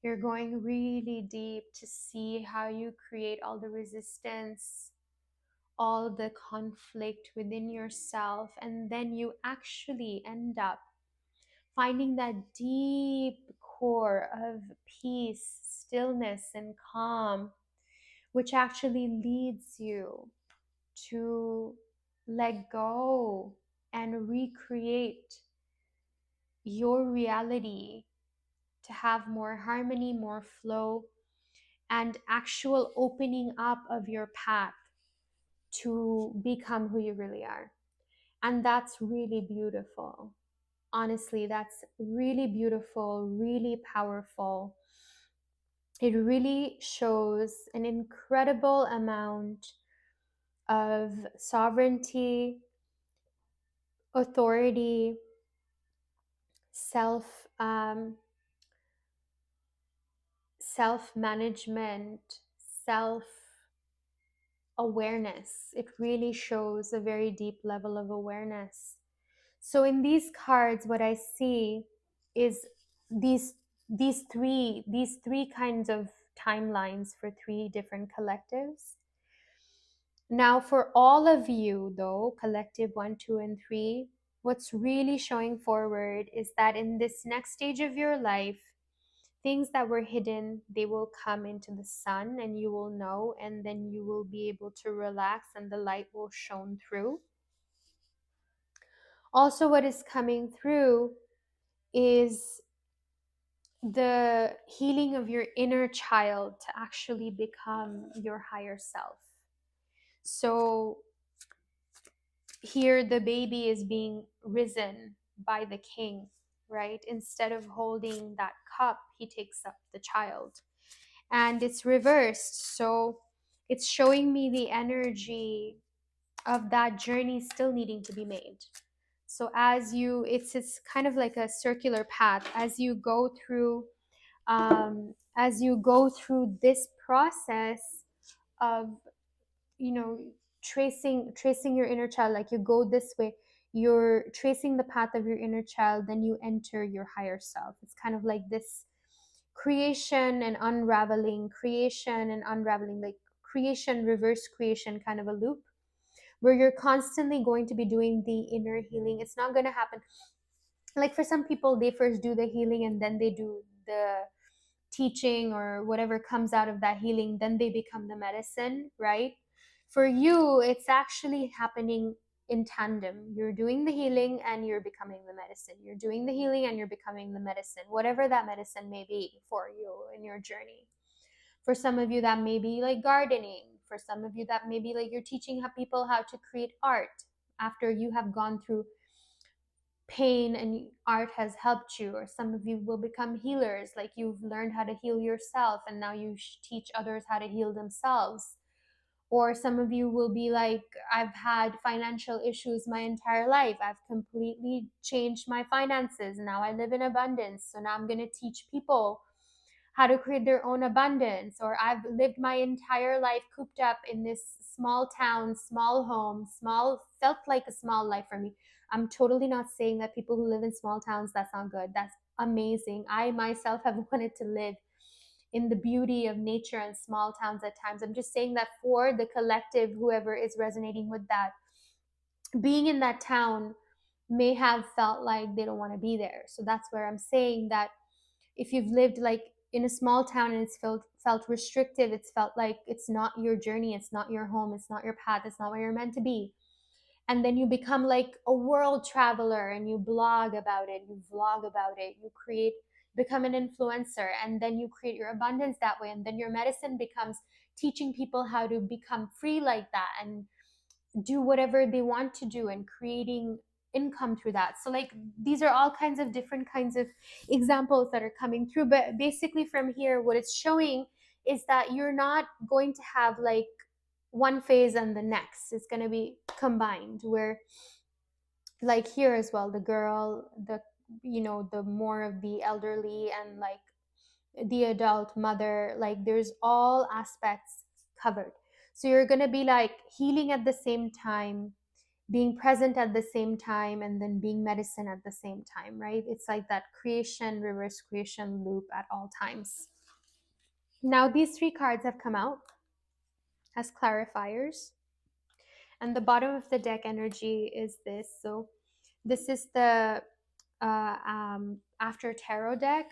You're going really deep to see how you create all the resistance, all the conflict within yourself, and then you actually end up finding that deep core of peace, stillness, and calm, which actually leads you to let go and recreate your reality, to have more harmony, more flow, and actual opening up of your path to become who you really are. And that's really beautiful. Honestly, that's really beautiful, really powerful. It really shows an incredible amount of sovereignty, authority, self self management, self awareness. It really shows a very deep level of awareness. So in these cards, what I see is these these three kinds of timelines for three different collectives. Now, for all of you, though, collective one, two, and three, what's really showing forward is that in this next stage of your life, things that were hidden, they will come into the sun and you will know, and then you will be able to relax and the light will shone through. Also, what is coming through is the healing of your inner child to actually become your higher self. So here the baby is being risen by the king, right? Instead of holding that cup, he takes up the child. And it's reversed. So it's showing me the energy of that journey still needing to be made. So it's kind of like a circular path as you go through this process of you know tracing your inner child. Like, you go this way, you're tracing the path of your inner child, then you enter your higher self. It's kind of like this creation and unraveling, like creation, reverse creation, kind of a loop where you're constantly going to be doing the inner healing. It's not going to happen like for some people, they first do the healing and then they do the teaching or whatever comes out of that healing, then they become the medicine, right? For you, it's actually happening in tandem. You're doing the healing and you're becoming the medicine. You're doing the healing and you're becoming the medicine, whatever that medicine may be for you in your journey. For some of you, that may be like gardening. For some of you, that may be like you're teaching people how to create art after you have gone through pain and art has helped you. Or some of you will become healers, like you've learned how to heal yourself and now you teach others how to heal themselves. Or some of you will be like, I've had financial issues my entire life, I've completely changed my finances, now I live in abundance, so now I'm going to teach people how to create their own abundance. Or I've lived my entire life cooped up in this small town, small home, small, felt like a small life for me. I'm totally not saying that people who live in small towns, that's not good. That's amazing. I myself have wanted to live in the beauty of nature and small towns at times. I'm just saying that for the collective, whoever is resonating with that, being in that town may have felt like they don't want to be there. So that's where I'm saying that if you've lived like in a small town and it's felt restrictive, it's felt like it's not your journey, it's not your home, it's not your path, it's not where you're meant to be. And then you become like a world traveler and you blog about it, you vlog about it, you create, become an influencer, and then you create your abundance that way. And then your medicine becomes teaching people how to become free like that and do whatever they want to do and creating income through that. So like these are all kinds of different kinds of examples that are coming through. But basically from here, what it's showing is that you're not going to have like one phase and the next. It's going to be combined, where like here as well, the girl, the, you know, the more of the elderly and like the adult mother, like there's all aspects covered. So you're going to be like healing at the same time, being present at the same time, and then being medicine at the same time, right? It's like that creation, reverse creation loop at all times. Now these three cards have come out as clarifiers, and the bottom of the deck energy is this. So this is the after tarot deck,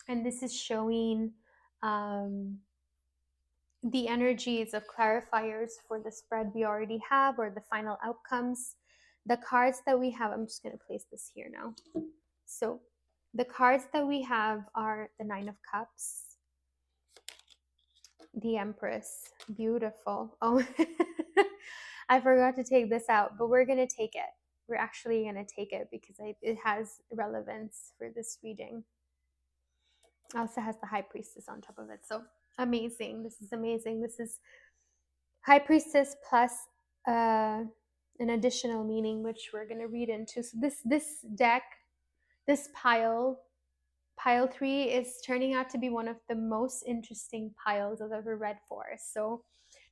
and this is showing the energies of clarifiers for the spread we already have or the final outcomes. The cards that we have, I'm just going to place this here now. So the cards that we have are the Nine of Cups, the Empress, beautiful. Oh, I forgot to take this out, but we're going to take it. We're actually going to take it because it has relevance for this reading. It also has the High Priestess on top of it. So amazing. This is amazing. This is High Priestess plus an additional meaning, which we're going to read into. So this deck, this pile 3 is turning out to be one of the most interesting piles I've ever read for. So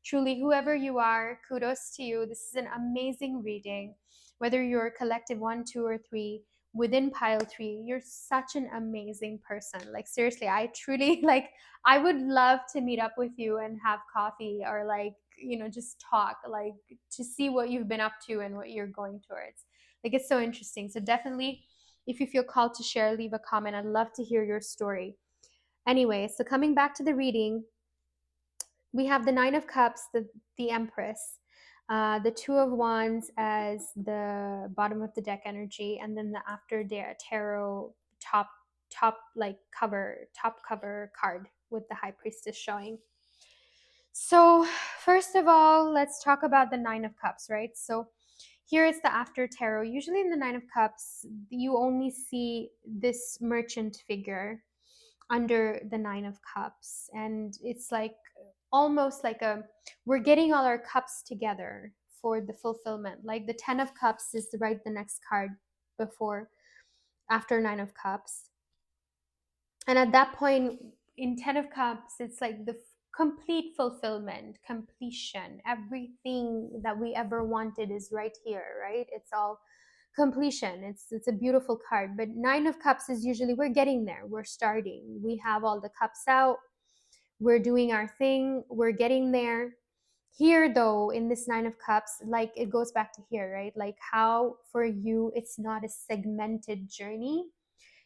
truly, whoever you are, kudos to you. This is an amazing reading. Whether you're collective 1, 2, or 3, within pile 3, you're such an amazing person. Like seriously, I truly like, I would love to meet up with you and have coffee, or like, you know, just talk, like to see what you've been up to and what you're going towards. Like it's so interesting. So definitely, if you feel called to share, leave a comment. I'd love to hear your story. Anyway, so coming back to the reading, we have the Nine of Cups, the Empress, the Two of Wands as the bottom of the deck energy, and then the After Tarot top like top cover card with the High Priestess showing. So first of all, let's talk about the Nine of Cups, right? So here is the After Tarot. Usually in the Nine of Cups, you only see this merchant figure under the Nine of Cups, and it's like almost like a, we're getting all our cups together for the fulfillment. Like the Ten of Cups is the next card before, after Nine of Cups, and at that point in Ten of Cups, it's like the complete fulfillment, completion. Everything that we ever wanted is right here, right? It's all completion. It's a beautiful card. But Nine of Cups is usually, we're getting there, we're starting, we have all the cups out, we're doing our thing, we're getting there. Here though, in this Nine of Cups, like it goes back to here, right? Like how for you it's not a segmented journey.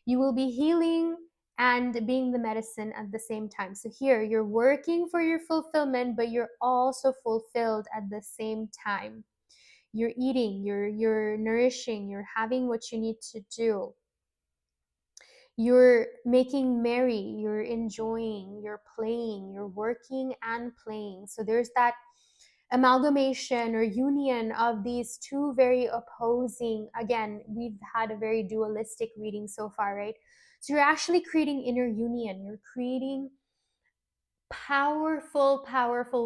You will be healing and being the medicine at the same time. So here you're working for your fulfillment, but you're also fulfilled at the same time. you're eating, you're nourishing, you're having what you need to do, you're making merry, you're enjoying, you're playing, you're working and playing. So there's that amalgamation or union of these two very opposing. Again, we've had a very dualistic reading so far, right? So you're actually creating inner union, you're creating powerful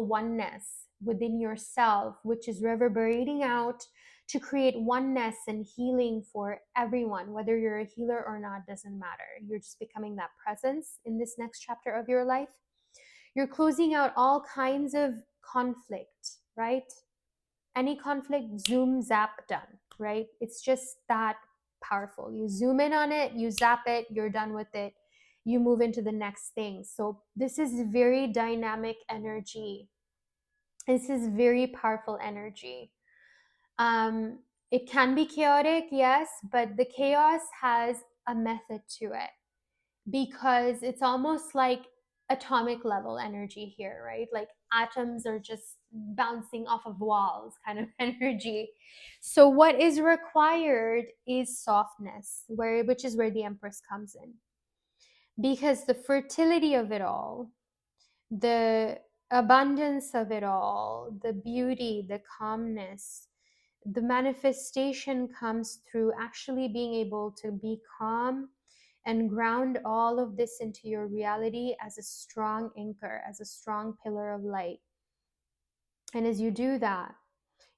oneness within yourself, which is reverberating out to create oneness and healing for everyone. Whether you're a healer or not doesn't matter. You're just becoming that presence in this next chapter of your life. You're closing out all kinds of conflict, right? Any conflict, zoom, zap, done, right? It's just that powerful. You zoom in on it, you zap it, you're done with it, you move into the next thing. So this is very dynamic energy. This is very powerful energy. um it can be chaotic, yes, but the chaos has a method to it, because it's almost like atomic level energy here, right? Like atoms are just bouncing off of walls kind of energy. So what is required is softness, which is where the Empress comes in, because the fertility of it all, the abundance of it all, the beauty, the calmness, the manifestation comes through actually being able to be calm and ground all of this into your reality as a strong anchor, as a strong pillar of light. And as you do that,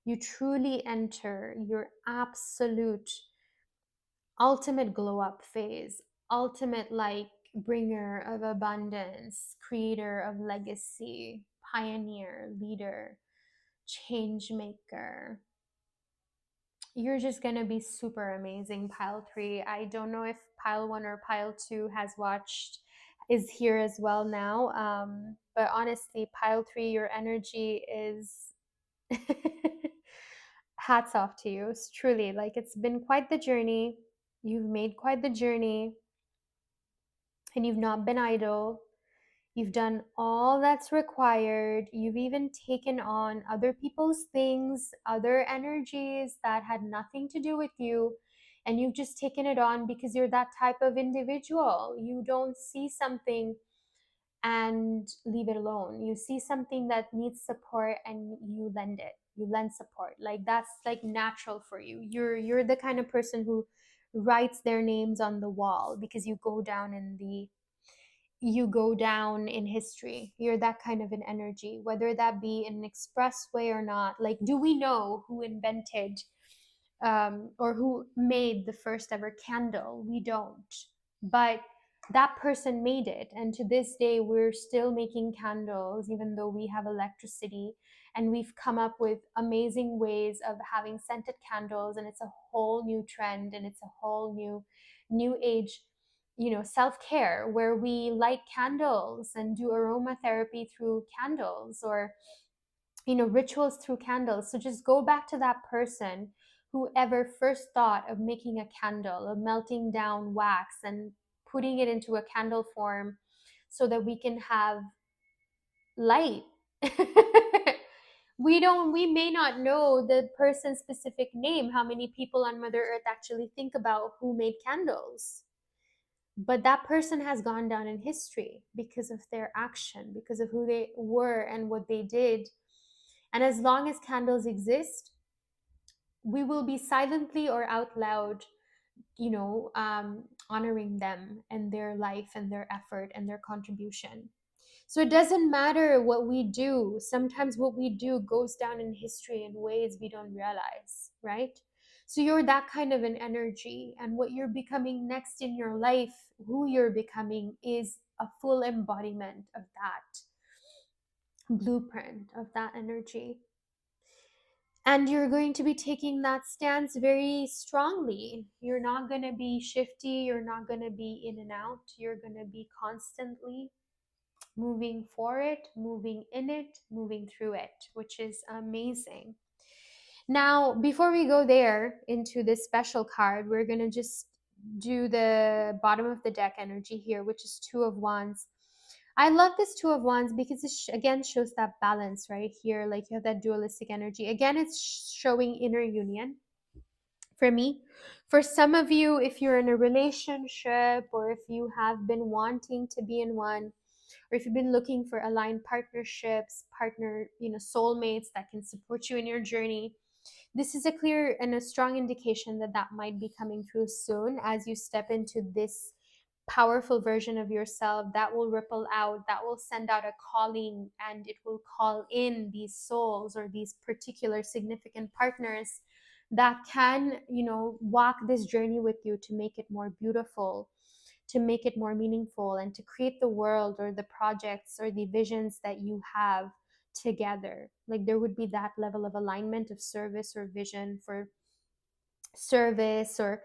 you truly enter your absolute ultimate glow up phase, ultimate like bringer of abundance, creator of legacy, pioneer, leader, change maker. You're just going to be super amazing, pile 3. I don't know if pile 1 or pile 2 has watched, is here as well now. But honestly, pile 3, your energy is hats off to you. It's truly like it's been quite the journey. You've made quite the journey, and you've not been idle. You've done all that's required. You've even taken on other people's things, other energies that had nothing to do with you. And you've just taken it on because you're that type of individual. You don't see something and leave it alone. You see something that needs support and you lend it. You lend support. Like that's like natural for you. You're the kind of person who writes their names on the wall because you go down in history. You're that kind of an energy, whether that be in an express way or not. Like, do we know who invented or who made the first ever candle? We don't. But that person made it. And to this day, we're still making candles, even though we have electricity. And we've come up with amazing ways of having scented candles. And it's a whole new trend, and it's a whole new age, self-care, where we light candles and do aromatherapy through candles, or rituals through candles. So just go back to that person who ever first thought of making a candle, of melting down wax and putting it into a candle form so that we can have light. We may not know the person's specific name, how many people on Mother Earth actually think about who made candles, but that person has gone down in history because of their action, because of who they were and what they did. And as long as candles exist, we will be silently or out loud, honoring them and their life and their effort and their contribution. So it doesn't matter what we do. Sometimes what we do goes down in history in ways we don't realize, right? So you're that kind of an energy. And what you're becoming next in your life, who you're becoming, is a full embodiment of that blueprint, of that energy. And you're going to be taking that stance very strongly. You're not going to be shifty. You're not going to be in and out. You're going to be constantly moving for it, moving in it, moving through it, which is amazing. Now, before we go there into this special card, we're going to just do the bottom of the deck energy here, which is 2 of Wands. I love this Two of Wands because it again shows that balance right here. Like you have that dualistic energy. Again, it's showing inner union for me. For some of you, if you're in a relationship or if you have been wanting to be in one, or if you've been looking for aligned partnerships, soulmates that can support you in your journey, this is a clear and a strong indication that that might be coming through soon as you step into this powerful version of yourself that will ripple out, that will send out a calling, and it will call in these souls or these particular significant partners that can, walk this journey with you to make it more beautiful, to make it more meaningful, and to create the world or the projects or the visions that you have together. Like there would be that level of alignment of service or vision for service or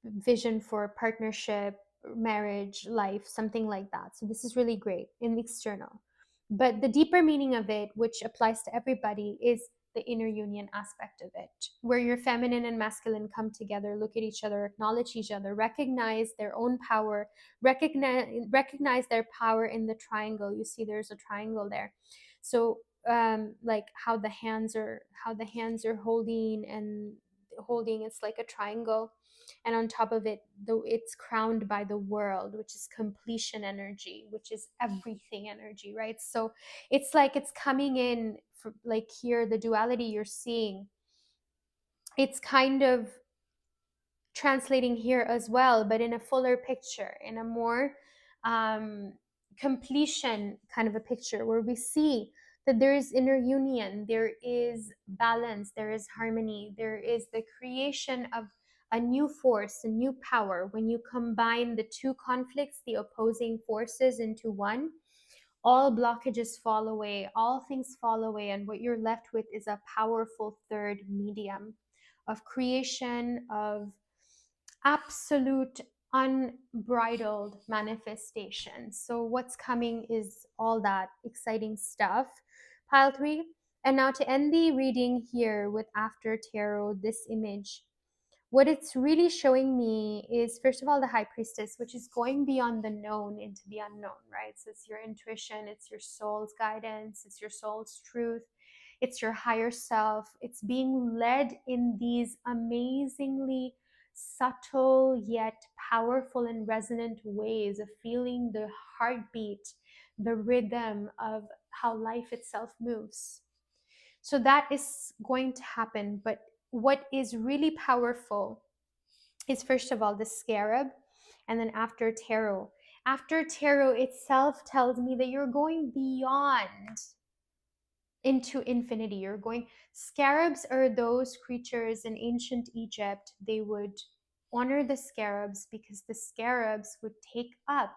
vision for partnership, marriage, life, something like that. So this is really great in the external. But the deeper meaning of it, which applies to everybody, is the inner union aspect of it, where your feminine and masculine come together, look at each other, acknowledge each other, recognize their own power, recognize their power in the triangle. You see there's a triangle there. So like how the hands are holding, it's like a triangle, and on top of it, though, it's crowned by the world, which is completion energy, which is everything energy, right? So it's like it's coming in for, like, here the duality you're seeing, it's kind of translating here as well, but in a fuller picture, in a more um, completion kind of a picture, where we see that there is inner union, there is balance, there is harmony, there is the creation of a new force, a new power. When you combine the two conflicts, the opposing forces, into one, all blockages fall away, all things fall away, and what you're left with is a powerful third medium of creation, of absolute unbridled manifestation. So what's coming is all that exciting stuff. Pile 3. And now to end the reading here with After Tarot, this image, what it's really showing me is, first of all, the High Priestess, which is going beyond the known into the unknown, right? So it's your intuition, it's your soul's guidance, it's your soul's truth, it's your higher self. It's being led in these amazingly subtle yet powerful and resonant ways of feeling the heartbeat, the rhythm of how life itself moves. So that is going to happen. But what is really powerful is, first of all, the scarab, and then after tarot. After tarot itself tells me that you're going beyond into infinity. You're going, scarabs are those creatures in ancient Egypt. They would honor the scarabs because the scarabs would take up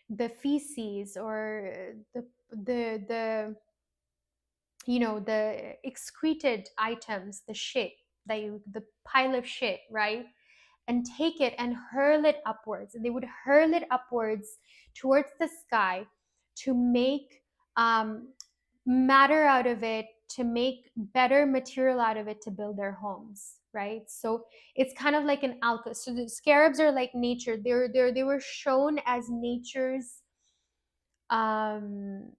the feces or the excreted items, the shit, the pile of shit, right? And take it and hurl it upwards. And they would hurl it upwards towards the sky to make matter out of it, to make better material out of it, to build their homes, right? So it's kind of like an alchemist. So the scarabs are like nature. They were shown as nature's um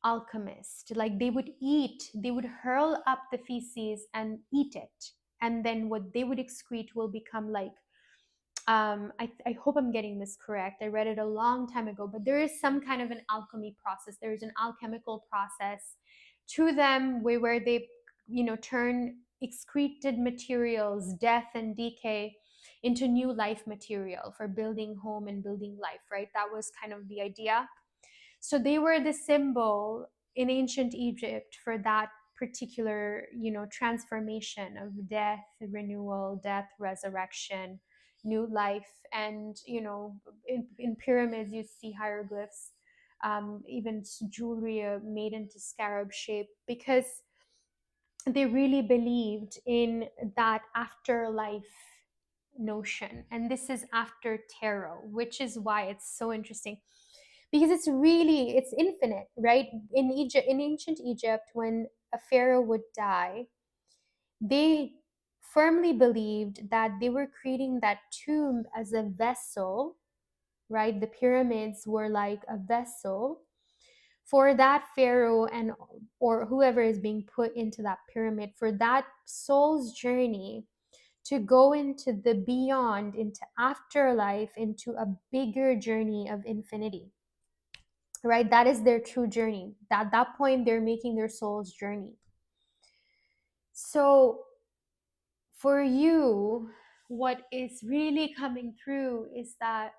alchemist. Like they would hurl up the feces and eat it, and then what they would excrete will become like I hope I'm getting this correct. I read it a long time ago, but there is some kind of an alchemy process. There is an alchemical process to them where they, turn excreted materials, death and decay, into new life material for building home and building life, right? That was kind of the idea. So they were the symbol in ancient Egypt for that particular, transformation of death, renewal, death, resurrection, new life. And, in pyramids, you see hieroglyphs, even jewelry made into scarab shape, because they really believed in that afterlife notion. And this is after tarot, which is why it's so interesting, because it's infinite, right? In ancient Egypt, when a pharaoh would die, they firmly believed that they were creating that tomb as a vessel, right? The pyramids were like a vessel for that pharaoh and or whoever is being put into that pyramid, for that soul's journey to go into the beyond, into afterlife, into a bigger journey of infinity, right? That is their true journey. At that point, they're making their soul's journey. So for you, what is really coming through is that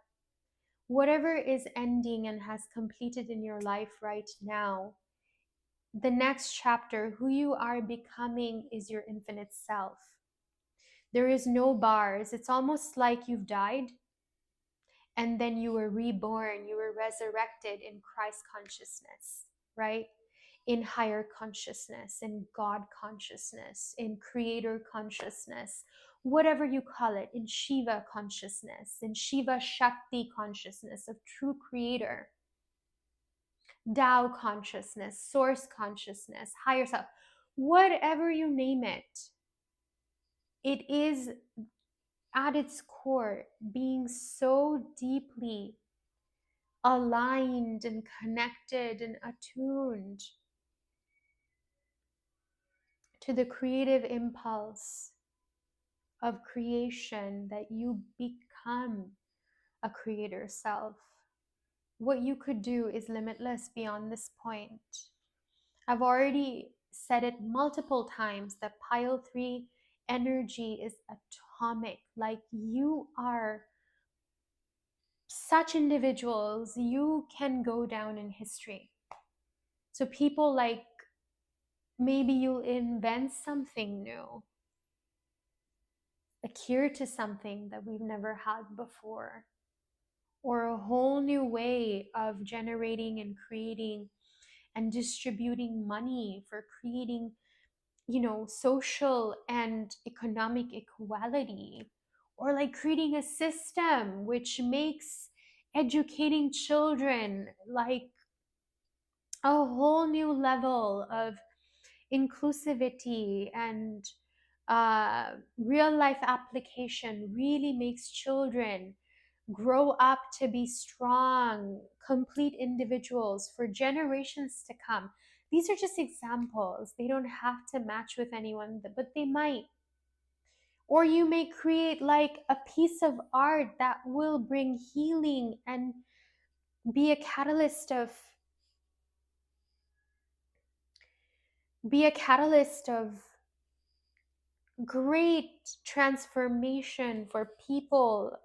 whatever is ending and has completed in your life right now, the next chapter, who you are becoming, is your infinite self. There is no bars. It's almost like you've died and then you were reborn, you were resurrected in Christ consciousness, right? In higher consciousness, in God consciousness, in creator consciousness, whatever you call it, in Shiva consciousness, in Shiva Shakti consciousness of true creator, Tao consciousness, source consciousness, higher self, whatever you name it, it is at its core being so deeply aligned and connected and attuned to the creative impulse of creation that you become a creator self. What you could do is limitless beyond this point. I've already said it multiple times that pile 3 energy is atomic. Like, you are such individuals, you can go down in history. So people like, maybe you'll invent something new, a cure to something that we've never had before, or a whole new way of generating and creating and distributing money for creating, social and economic equality, or like creating a system which makes educating children like a whole new level of inclusivity and real life application, really makes children grow up to be strong, complete individuals for generations to come. These are just examples. They don't have to match with anyone, but they might. Or you may create like a piece of art that will bring healing and be a catalyst of great transformation for people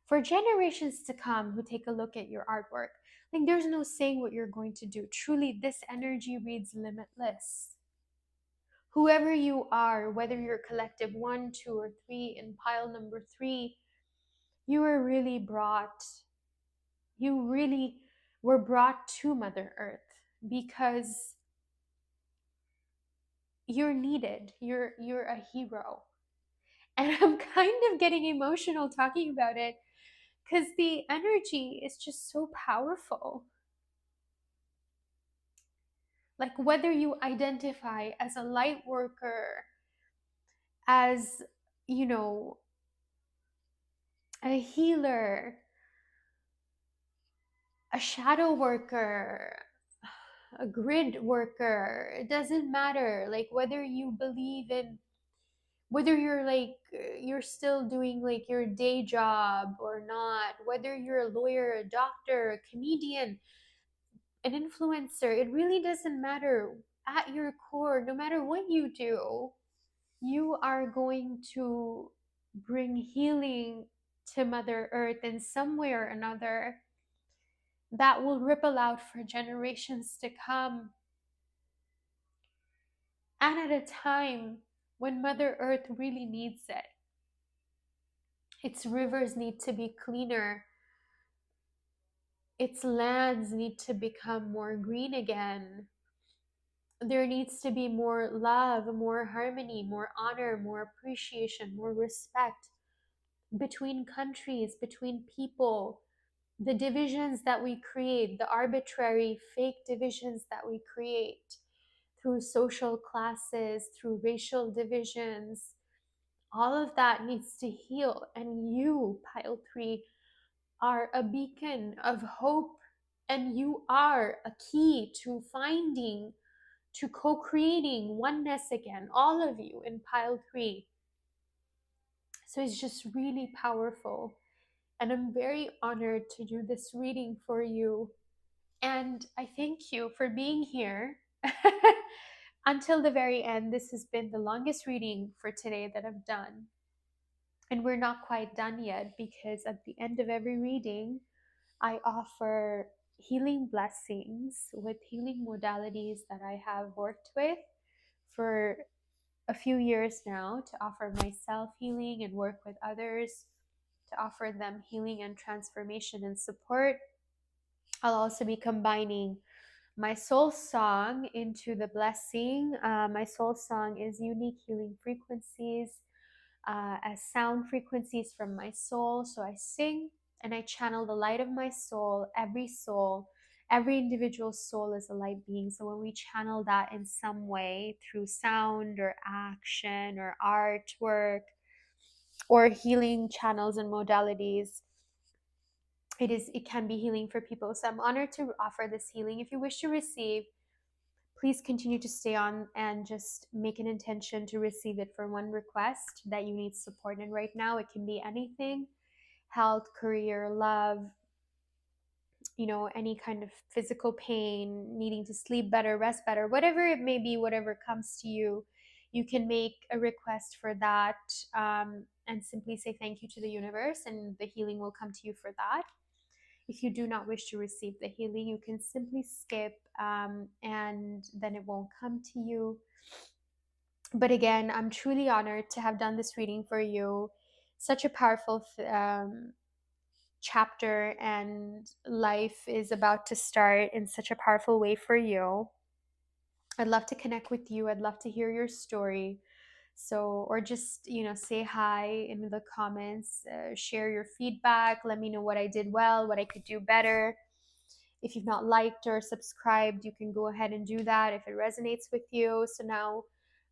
for generations to come who take a look at your artwork. Like, there's no saying what you're going to do. Truly, this energy reads limitless. Whoever you are, whether you're collective 1, 2, or 3, in pile number 3, you are really you really were brought to Mother Earth because you're needed. You're a hero. And I'm kind of getting emotional talking about it because the energy is just so powerful. Like, whether you identify as a light worker, as, you know, a healer, a shadow worker, a grid worker, it doesn't matter. Like, whether you believe in, whether you're like, you're still doing like your day job or not, whether you're a lawyer, a doctor, a comedian, an influencer, it really doesn't matter. At your core, no matter what you do, you are going to bring healing to Mother Earth in some way or another that will ripple out for generations to come. And at a time when Mother Earth really needs it. Its rivers need to be cleaner. Its lands need to become more green again. There needs to be more love, more harmony, more honor, more appreciation, more respect between countries, between people. The divisions that we create, the arbitrary fake divisions that we create through social classes, through racial divisions, all of that needs to heal. And you, pile 3, are a beacon of hope, and you are a key to finding, to co creating oneness again, all of you in pile three. So it's just really powerful. And I'm very honored to do this reading for you. And I thank you for being here until the very end. This has been the longest reading for today that I've done. And we're not quite done yet, because at the end of every reading, I offer healing blessings with healing modalities that I have worked with for a few years now, to offer myself healing and work with others, to offer them healing and transformation and support. I'll also be combining my soul song into the blessing. My soul song is unique healing frequencies, as sound frequencies from my soul. So I sing and I channel the light of my soul. Every individual soul is a light being. So when we channel that in some way through sound or action or artwork or healing channels and modalities, it can be healing for people. So I'm honored to offer this healing. If you wish to receive, please continue to stay on and just make an intention to receive it for one request that you need support in right now. It can be anything: health, career, love, any kind of physical pain, needing to sleep better, rest better, whatever it may be, whatever comes to you. You can make a request for that, and simply say thank you to the universe, and the healing will come to you for that. If you do not wish to receive the healing, you can simply skip, and then it won't come to you. But again, I'm truly honored to have done this reading for you. Such a powerful chapter, and life is about to start in such a powerful way for you. I'd love to connect with you. I'd love to hear your story. So, or just, say hi in the comments, share your feedback, let me know what I did well, what I could do better. If you've not liked or subscribed, you can go ahead and do that if it resonates with you. So now,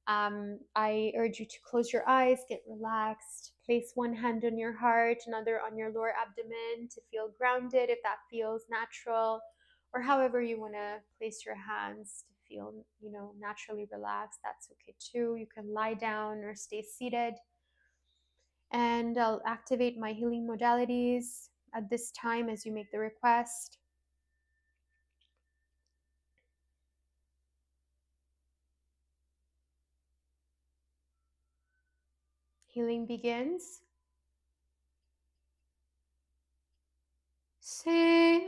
I urge you to close your eyes, get relaxed, place one hand on your heart, another on your lower abdomen to feel grounded if that feels natural, or however you want to place your hands to feel, naturally relaxed. That's okay too. You can lie down or stay seated. And I'll activate my healing modalities at this time as you make the request. Healing begins. Say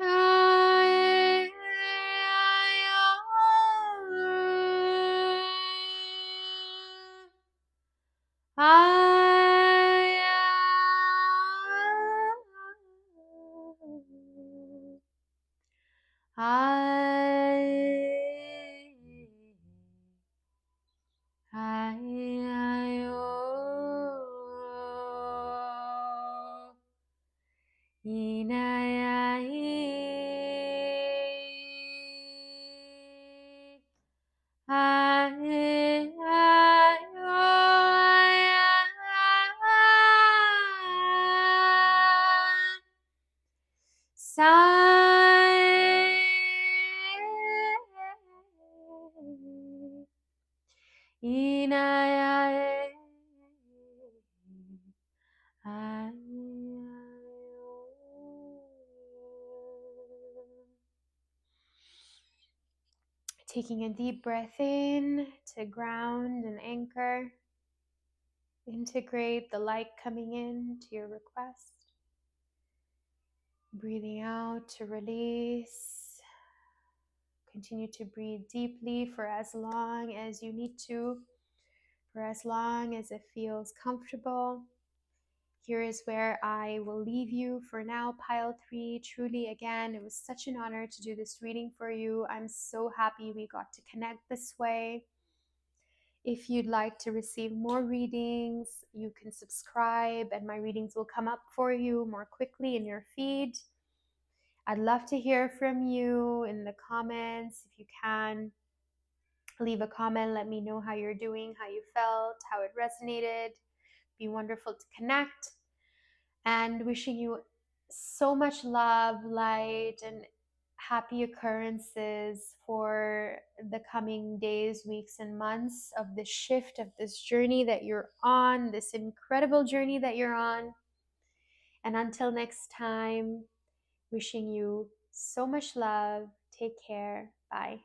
taking a deep breath in to ground and anchor. Integrate the light coming in to your request. Breathing out to release. Continue to breathe deeply for as long as you need to, for as long as it feels comfortable. Here is where I will leave you for now, pile three. Truly, again, it was such an honor to do this reading for you. I'm so happy we got to connect this way. If you'd like to receive more readings, you can subscribe and my readings will come up for you more quickly in your feed. I'd love to hear from you in the comments. If you can, leave a comment. Let me know how you're doing, how you felt, how it resonated. Be wonderful to connect. And wishing you so much love, light, and happy occurrences for the coming days, weeks, and months of this shift, of this journey that you're on, this incredible journey that you're on. And until next time, wishing you so much love. Take care. Bye.